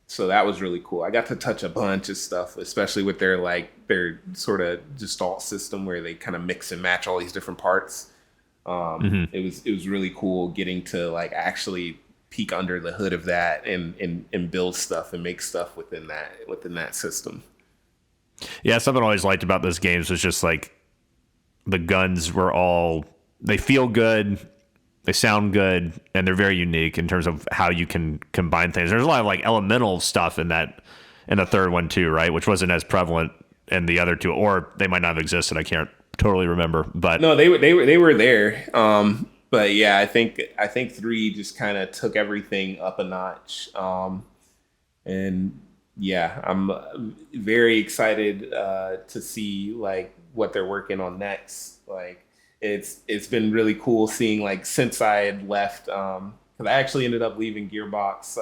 So that was really cool. I got to touch a bunch of stuff, especially with their sort of gestalt system where they kind of mix and match all these different parts. It was really cool getting to like actually peek under the hood of that and build stuff and make stuff within that system. Yeah, something I always liked about those games was just like the guns they feel good, they sound good, and they're very unique in terms of how you can combine things. There's a lot of like elemental stuff in the third one too, right? Which wasn't as prevalent in the other two, or they might not have existed. I can't totally remember, but no, they were there. But yeah, I think 3 just kind of took everything up a notch. And yeah, I'm very excited to see like what they're working on next. Like it's been really cool seeing like since I had left, because I actually ended up leaving Gearbox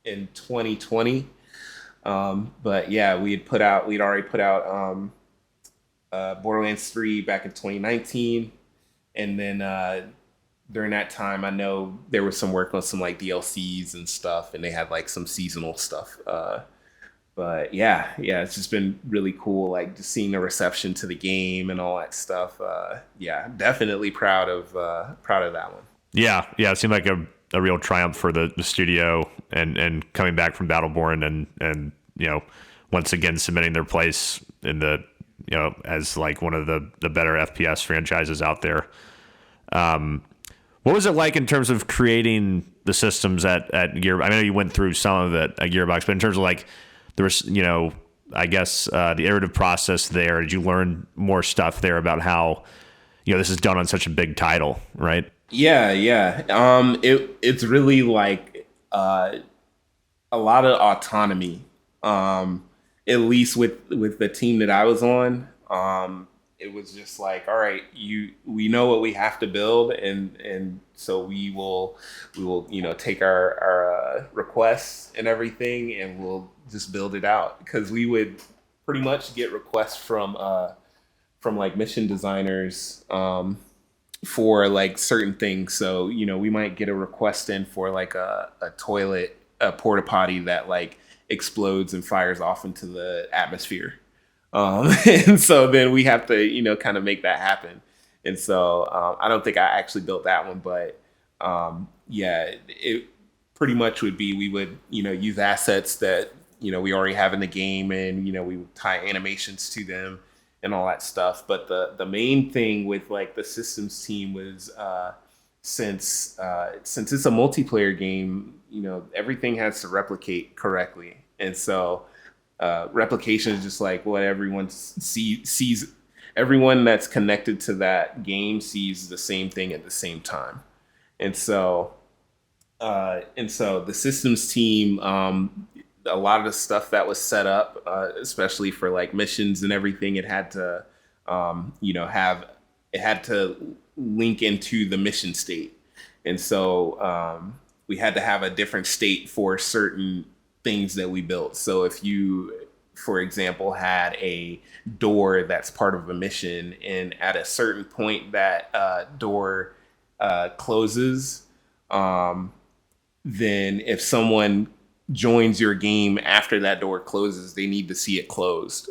in 2020. But yeah, we'd already put out Borderlands 3 back in 2019, and then during that time, I know there was some work on some like DLCs and stuff, and they had like some seasonal stuff. But yeah, it's just been really cool, like just seeing the reception to the game and all that stuff. Yeah, definitely proud of that one. Yeah, it seemed like a real triumph for the studio and coming back from Battleborn and once again cementing their place in the as like one of the better FPS franchises out there. What was it like in terms of creating the systems at Gearbox? I know you went through some of it at Gearbox, but in terms of like there was, I guess the iterative process there, did you learn more stuff there about how, this is done on such a big title, right? Yeah. It's really like a lot of autonomy, at least with the team that I was on. It was just like, all right, we know what we have to build, and so we will take our requests and everything, and we'll just build it out, because we would pretty much get requests from like mission designers for like certain things. So we might get a request in for like a toilet, a porta potty that like explodes and fires off into the atmosphere. And so then we have to, kind of make that happen. And so I don't think I actually built that one, but yeah, it pretty much would be, we would, use assets that, we already have in the game, and, we would tie animations to them and all that stuff. But the main thing with like the systems team was since it's a multiplayer game, everything has to replicate correctly. And so replication is just like what everyone sees. Everyone that's connected to that game sees the same thing at the same time. And so the systems team, a lot of the stuff that was set up, especially for like missions and everything, it had to, it had to link into the mission state. And so we had to have a different state for certain things that we built. So if you, for example, had a door that's part of a mission, and at a certain point that door closes, then if someone joins your game after that door closes, they need to see it closed.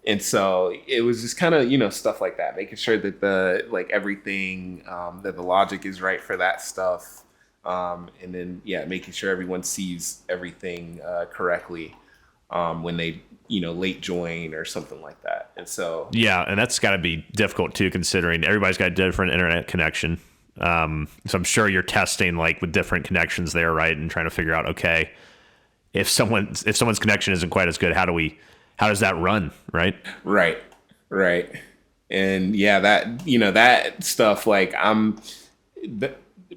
And so it was just kind of, stuff like that, making sure that everything, that the logic is right for that stuff. And then, making sure everyone sees everything correctly when they, late join or something like that. And so. Yeah, and that's got to be difficult too, considering everybody's got a different internet connection. So I'm sure you're testing like with different connections there, right? And trying to figure out, okay, if someone's connection isn't quite as good, how does that run, right? Right. And that stuff, like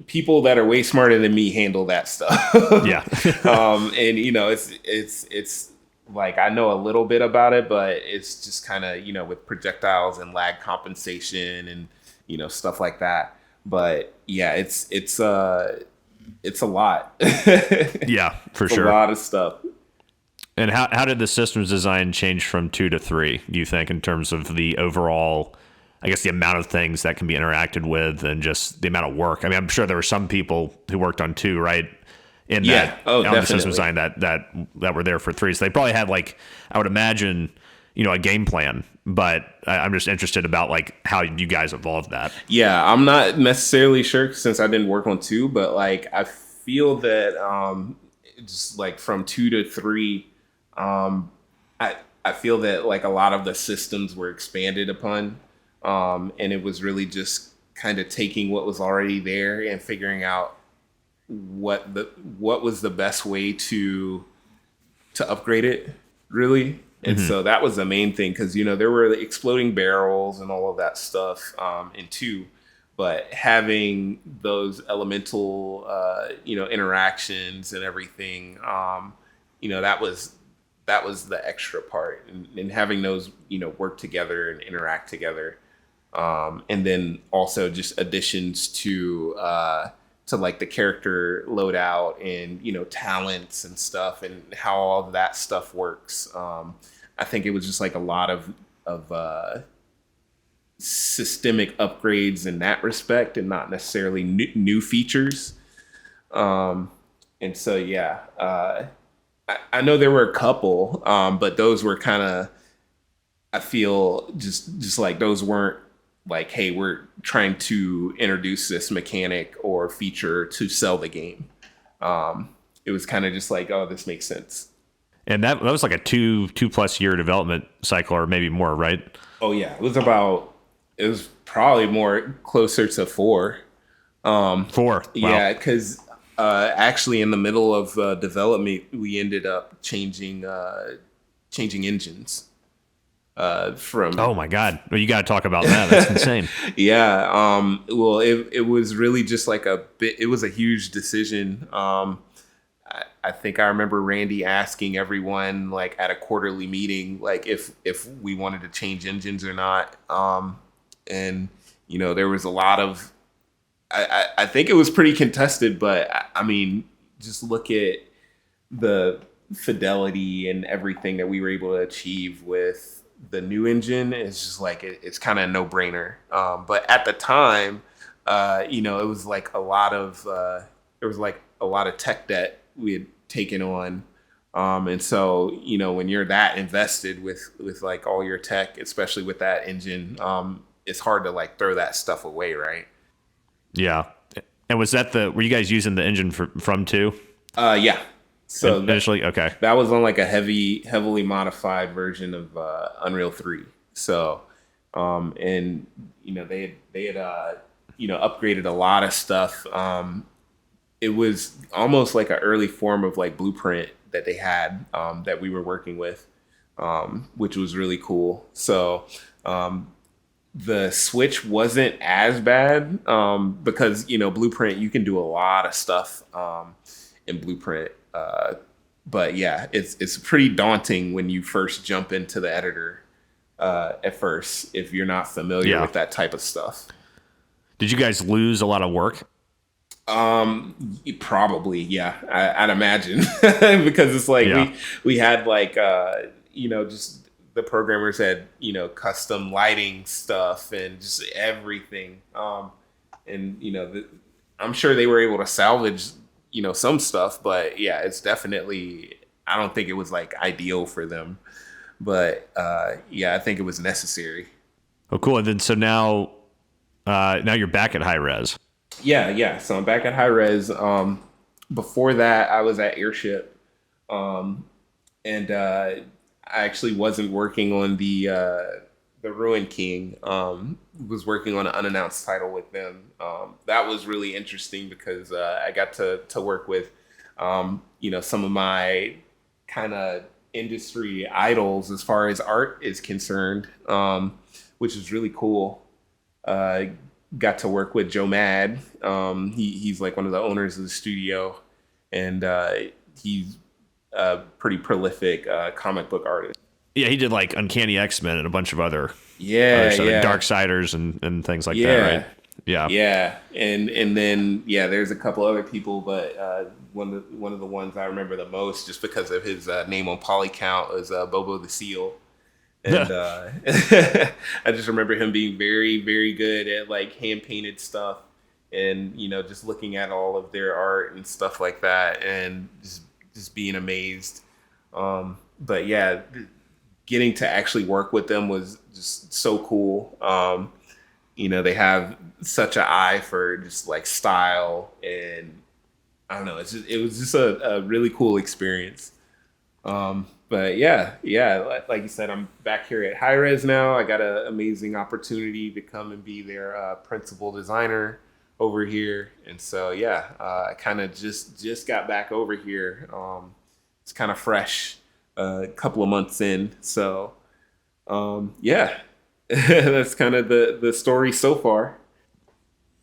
people that are way smarter than me handle that stuff. Yeah. And it's like, I know a little bit about it, but it's just kind of, with projectiles and lag compensation and, stuff like that. But yeah, it's a lot. Yeah, for it's sure. A lot of stuff. And how did the systems design change from 2 to 3, do you think, in terms of the overall, I guess, the amount of things that can be interacted with and just the amount of work? I mean, I'm sure there were some people who worked on 2, right? On the system design that were there for 3. So they probably had, like, I would imagine, a game plan. But I'm just interested about, like, how you guys evolved that. Yeah, I'm not necessarily sure since I didn't work on 2, but, like, I feel that just, like, from 2 to 3, I feel that like a lot of the systems were expanded upon, and it was really just kind of taking what was already there and figuring out what was the best way to upgrade it, really. And so that was the main thing, because there were exploding barrels and all of that stuff in 2, but having those elemental interactions and everything, that was the extra part, and having those work together and interact together, and then also just additions to like the character loadout and talents and stuff and how all of that stuff works. I think it was just like a lot of systemic upgrades in that respect, and not necessarily new features. And so I know there were a couple, but those were kind of, I feel just like those weren't like, hey, we're trying to introduce this mechanic or feature to sell the game. It was kind of just like, oh, this makes sense. And that was like a 2+ year development cycle, or maybe more, right? Oh yeah, it was probably more closer to 4. 4. Wow. Yeah, because actually in the middle of development, we ended up changing engines. Oh my God! Well, you got to talk about that. That's insane. Yeah. Well, it was really just like it was a huge decision. I think I remember Randy asking everyone like at a quarterly meeting, like if we wanted to change engines or not. And there was a lot of, I think it was pretty contested, but I mean, just look at the fidelity and everything that we were able to achieve with the new engine. It's just like it's kind of a no-brainer. But at the time, it was like a lot of tech debt we had taken on. And so, when you're that invested with like all your tech, especially with that engine, it's hard to like throw that stuff away, right? Yeah. And was that were you guys using the engine from 2? Yeah. So initially, okay. That was on like a heavily modified version of Unreal 3. So, and they had upgraded a lot of stuff. It was almost like an early form of like Blueprint that they had that we were working with, which was really cool. So, the switch wasn't as bad because Blueprint, you can do a lot of stuff in Blueprint. But yeah, it's pretty daunting when you first jump into the editor at first, if you're not familiar with that type of stuff. Did you guys lose a lot of work? Probably, yeah. I'd imagine because it's like we had like just the programmers had custom lighting stuff and just everything. And I'm sure they were able to salvage some stuff, but yeah, it's definitely, I don't think it was like ideal for them. but yeah, I think it was necessary. Oh, cool. And then so now you're back at Hi-Rez. Yeah. So I'm back at Hi-Rez. Before that, I was at Airship, um, and I actually wasn't working on the Ruin King. Was working on an unannounced title with them. That was really interesting because I got to work with some of my kind of industry idols as far as art is concerned, which is really cool. Uh, Got to work with Joe Mad. He's like one of the owners of the studio, and he's a pretty prolific comic book artist. Yeah, he did like Uncanny X-Men and a bunch of other stuff, Yeah. Darksiders and things like that, Yeah. right? Yeah. Yeah, and then there's a couple other people, but one of the ones I remember the most, just because of his name on Polycount, was Bobo the Seal, and I just remember him being very, very good at like hand painted stuff, and just looking at all of their art and stuff like that, and just being amazed. But yeah, getting to actually work with them was just so cool. They have such an eye for just like style, and I don't know. It was just a really cool experience. But like you said, I'm back here at Hi-Rez now. I got an amazing opportunity to come and be their principal designer over here, and so I kind of just got back over here. It's kind of fresh, a couple of months in. So that's kind of the story so far.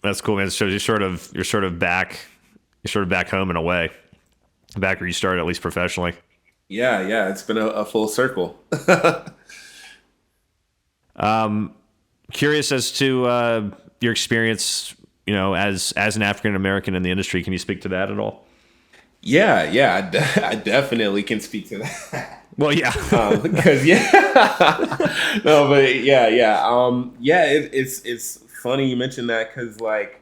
That's cool, man. So you're sort of back home in a way, back where you started, at least professionally. Yeah, it's been a full circle. Curious as to your experience, as an African American in the industry. Can you speak to that at all? Yeah, I definitely can speak to that. Well, yeah, because no, but it's funny you mentioned that because like,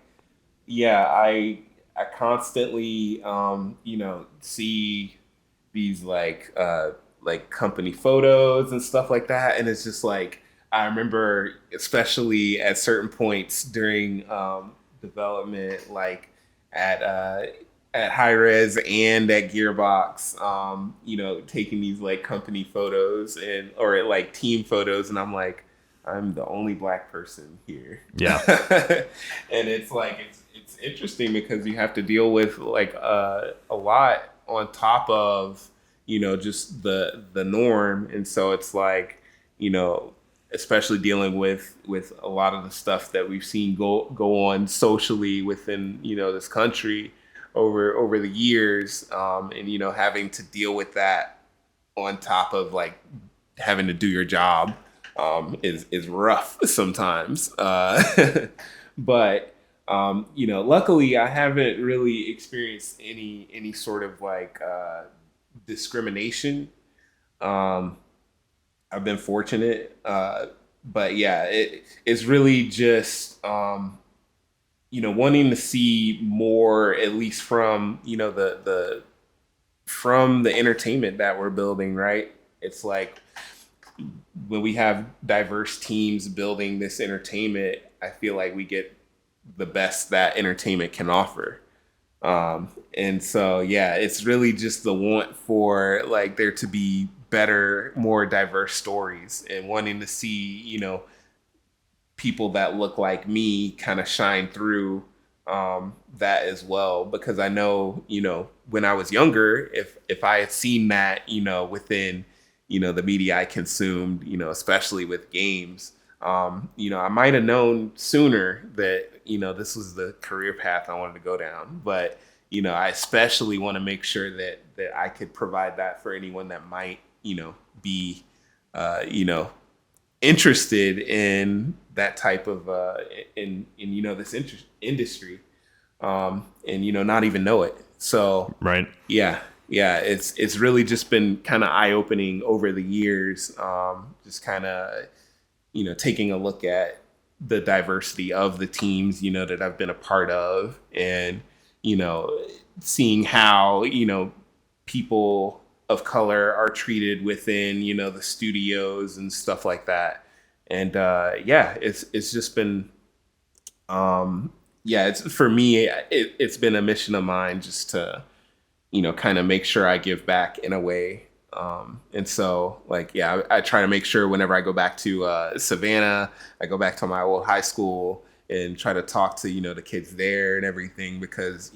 I constantly see these like company photos and stuff like that, and it's just like I remember, especially at certain points during development, like at Hi-Rez and at Gearbox, taking these like company photos or like team photos, and I'm like, I'm the only black person here. Yeah. And it's like it's interesting because you have to deal with like a lot on top of just the norm, and so it's like especially dealing with a lot of the stuff that we've seen go on socially within this country over the years, and having to deal with that on top of like having to do your job is rough sometimes. But luckily I haven't really experienced any sort of like discrimination. I've been fortunate, but yeah, it's really just wanting to see more, at least from from the entertainment that we're building, right? It's like when we have diverse teams building this entertainment, I feel like we get the best that entertainment can offer. And so, it's really just the want for like there to be better, more diverse stories, and wanting to see, people that look like me kind of shine through that as well. Because I know, when I was younger, if I had seen that, within, the media I consumed, especially with games, I might have known sooner that, this was the career path I wanted to go down. But, I especially want to make sure that I could provide that for anyone that might, be, interested in that type of, in this industry, and, not even know it. So, right. Yeah. It's really just been kind of eye-opening over the years. Just kind of, taking a look at the diversity of the teams, that I've been a part of, and, seeing how, people of color are treated within, the studios and stuff like that. And it's just been, it's for me, it's been a mission of mine just to, kind of make sure I give back in a way. And so I try to make sure whenever I go back to Savannah, I go back to my old high school and try to talk to, the kids there and everything, because,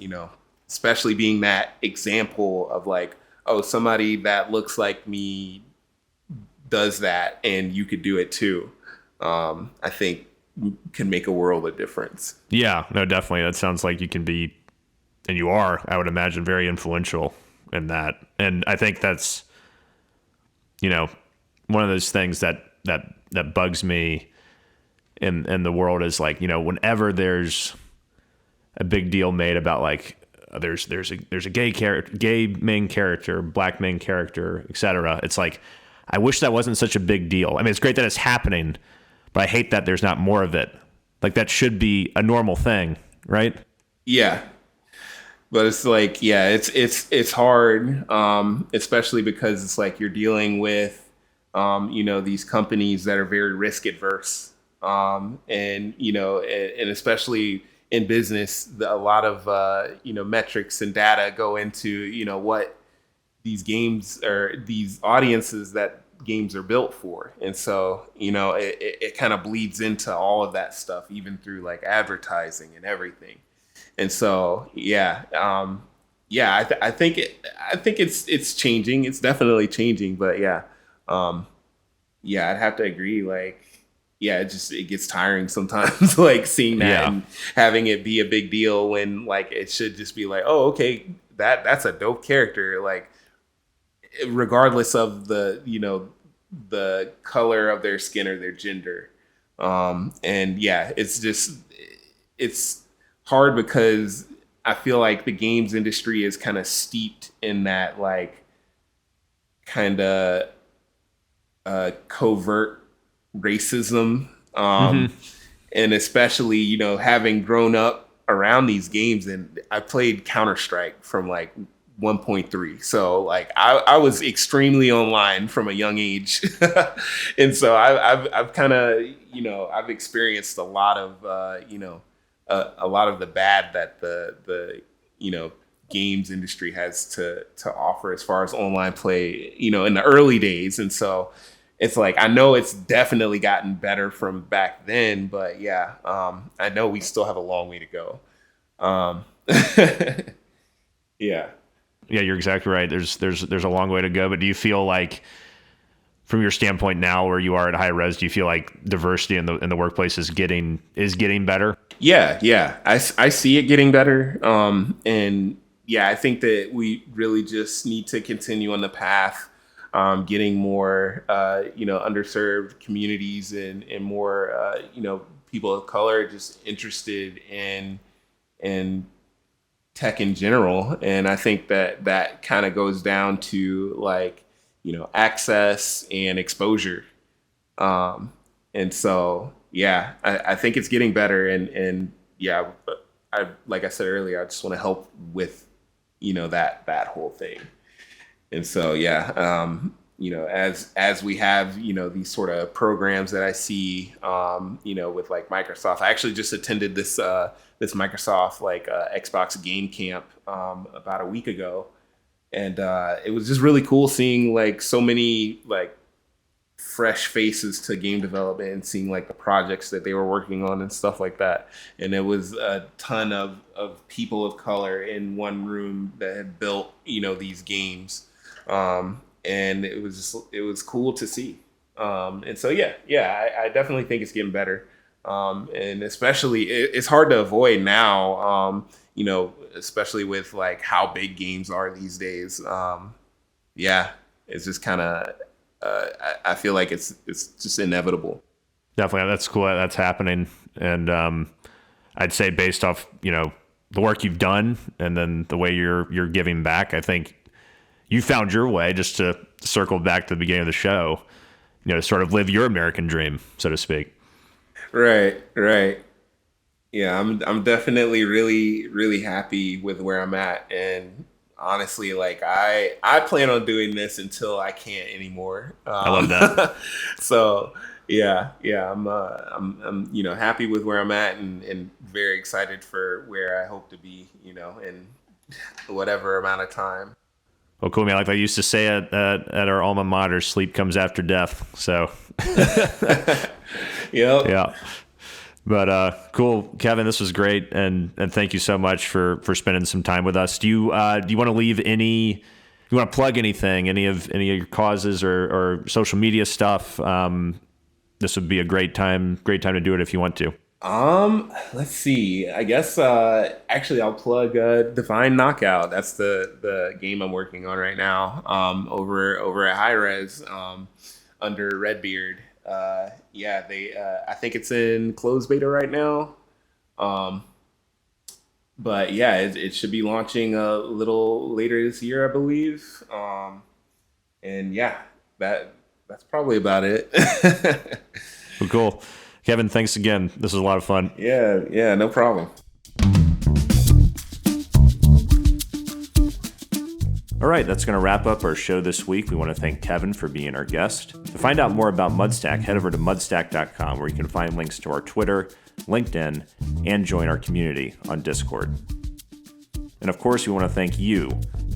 especially being that example of like, oh, somebody that looks like me does that and you could do it too. I think can make a world of difference. Yeah, no, definitely. That sounds like you can be, and you are, I would imagine, very influential in that. And I think that's, one of those things that bugs me in the world is like, whenever there's a big deal made about like, there's a gay main character, black main character, etc. It's like, I wish that wasn't such a big deal. I mean, it's great that it's happening, but I hate that there's not more of it. Like, that should be a normal thing, right? Yeah. But it's like, it's hard, especially because it's like you're dealing with, these companies that are very risk adverse. And especially in business, a lot of, metrics and data go into, what these games or these audiences that games are built for. And so, it kind of bleeds into all of that stuff, even through like advertising and everything. And so, I think it's changing. It's definitely changing, but I'd have to agree. Like, it gets tiring sometimes, like seeing that and having it be a big deal when like it should just be like, oh, okay, that's a dope character, like regardless of the the color of their skin or their gender. It's hard because I feel like the games industry is kind of steeped in that like kind of covert racism. And especially, having grown up around these games, and I played Counter-Strike from like 1.3. So like I was extremely online from a young age. And so I've kind of, I've experienced a lot of, a lot of the bad that the games industry has to offer as far as online play, in the early days. And so it's like, I know it's definitely gotten better from back then, but I know we still have a long way to go. Yeah. Yeah, you're exactly right. There's a long way to go, but do you feel like, from your standpoint now where you are at Hi-Rez, do you feel like diversity in the workplace is getting better? Yeah. I see it getting better. And I think that we really just need to continue on the path, getting more, underserved communities and more, people of color just interested in tech in general. And I think that kind of goes down to like, access and exposure. And so, I think it's getting better. And like I said earlier, I just want to help with, that whole thing. And so, as we have, these sort of programs that I see, with like Microsoft, I actually just attended this Microsoft Xbox game camp about a week ago, and it was just really cool seeing like so many like fresh faces to game development and seeing like the projects that they were working on and stuff like that. And it was a ton of people of color in one room that had built these games, and it was cool to see. And so I definitely think it's getting better. And especially it's hard to avoid now, especially with like how big games are these days. It's just kind of, I feel like it's just inevitable. Definitely. That's cool. That's happening. And, I'd say based off, the work you've done and then the way you're giving back, I think you found your way, just to circle back to the beginning of the show, to sort of live your American dream, so to speak. Right. Yeah, I'm definitely really, really happy with where I'm at. And honestly, like I plan on doing this until I can't anymore. I love that. So yeah, I'm happy with where I'm at and very excited for where I hope to be, in whatever amount of time. Well, cool, man. Like I used to say at our alma mater, sleep comes after death. So, Yep. yeah. But cool, Kevin. This was great, and thank you so much for spending some time with us. Do you want to leave any? Do you want to plug anything? Any of your causes or social media stuff? This would be a great time to do it if you want to. Let's see. I guess actually I'll plug Divine Knockout. That's the game I'm working on right now. Over at Hi-Rez, under Redbeard. Yeah, they I think it's in closed beta right now. But yeah, it should be launching a little later this year, I believe. And yeah, that's probably about it. Well, cool. Kevin, thanks again. This was a lot of fun. Yeah, no problem. All right, that's going to wrap up our show this week. We want to thank Kevin for being our guest. To find out more about Mudstack, head over to mudstack.com, where you can find links to our Twitter, LinkedIn, and join our community on Discord. And of course, we want to thank you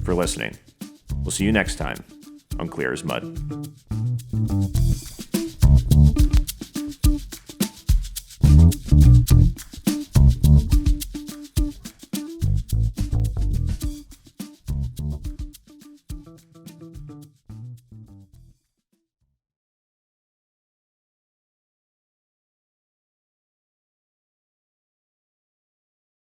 for listening. We'll see you next time on Clear as Mud.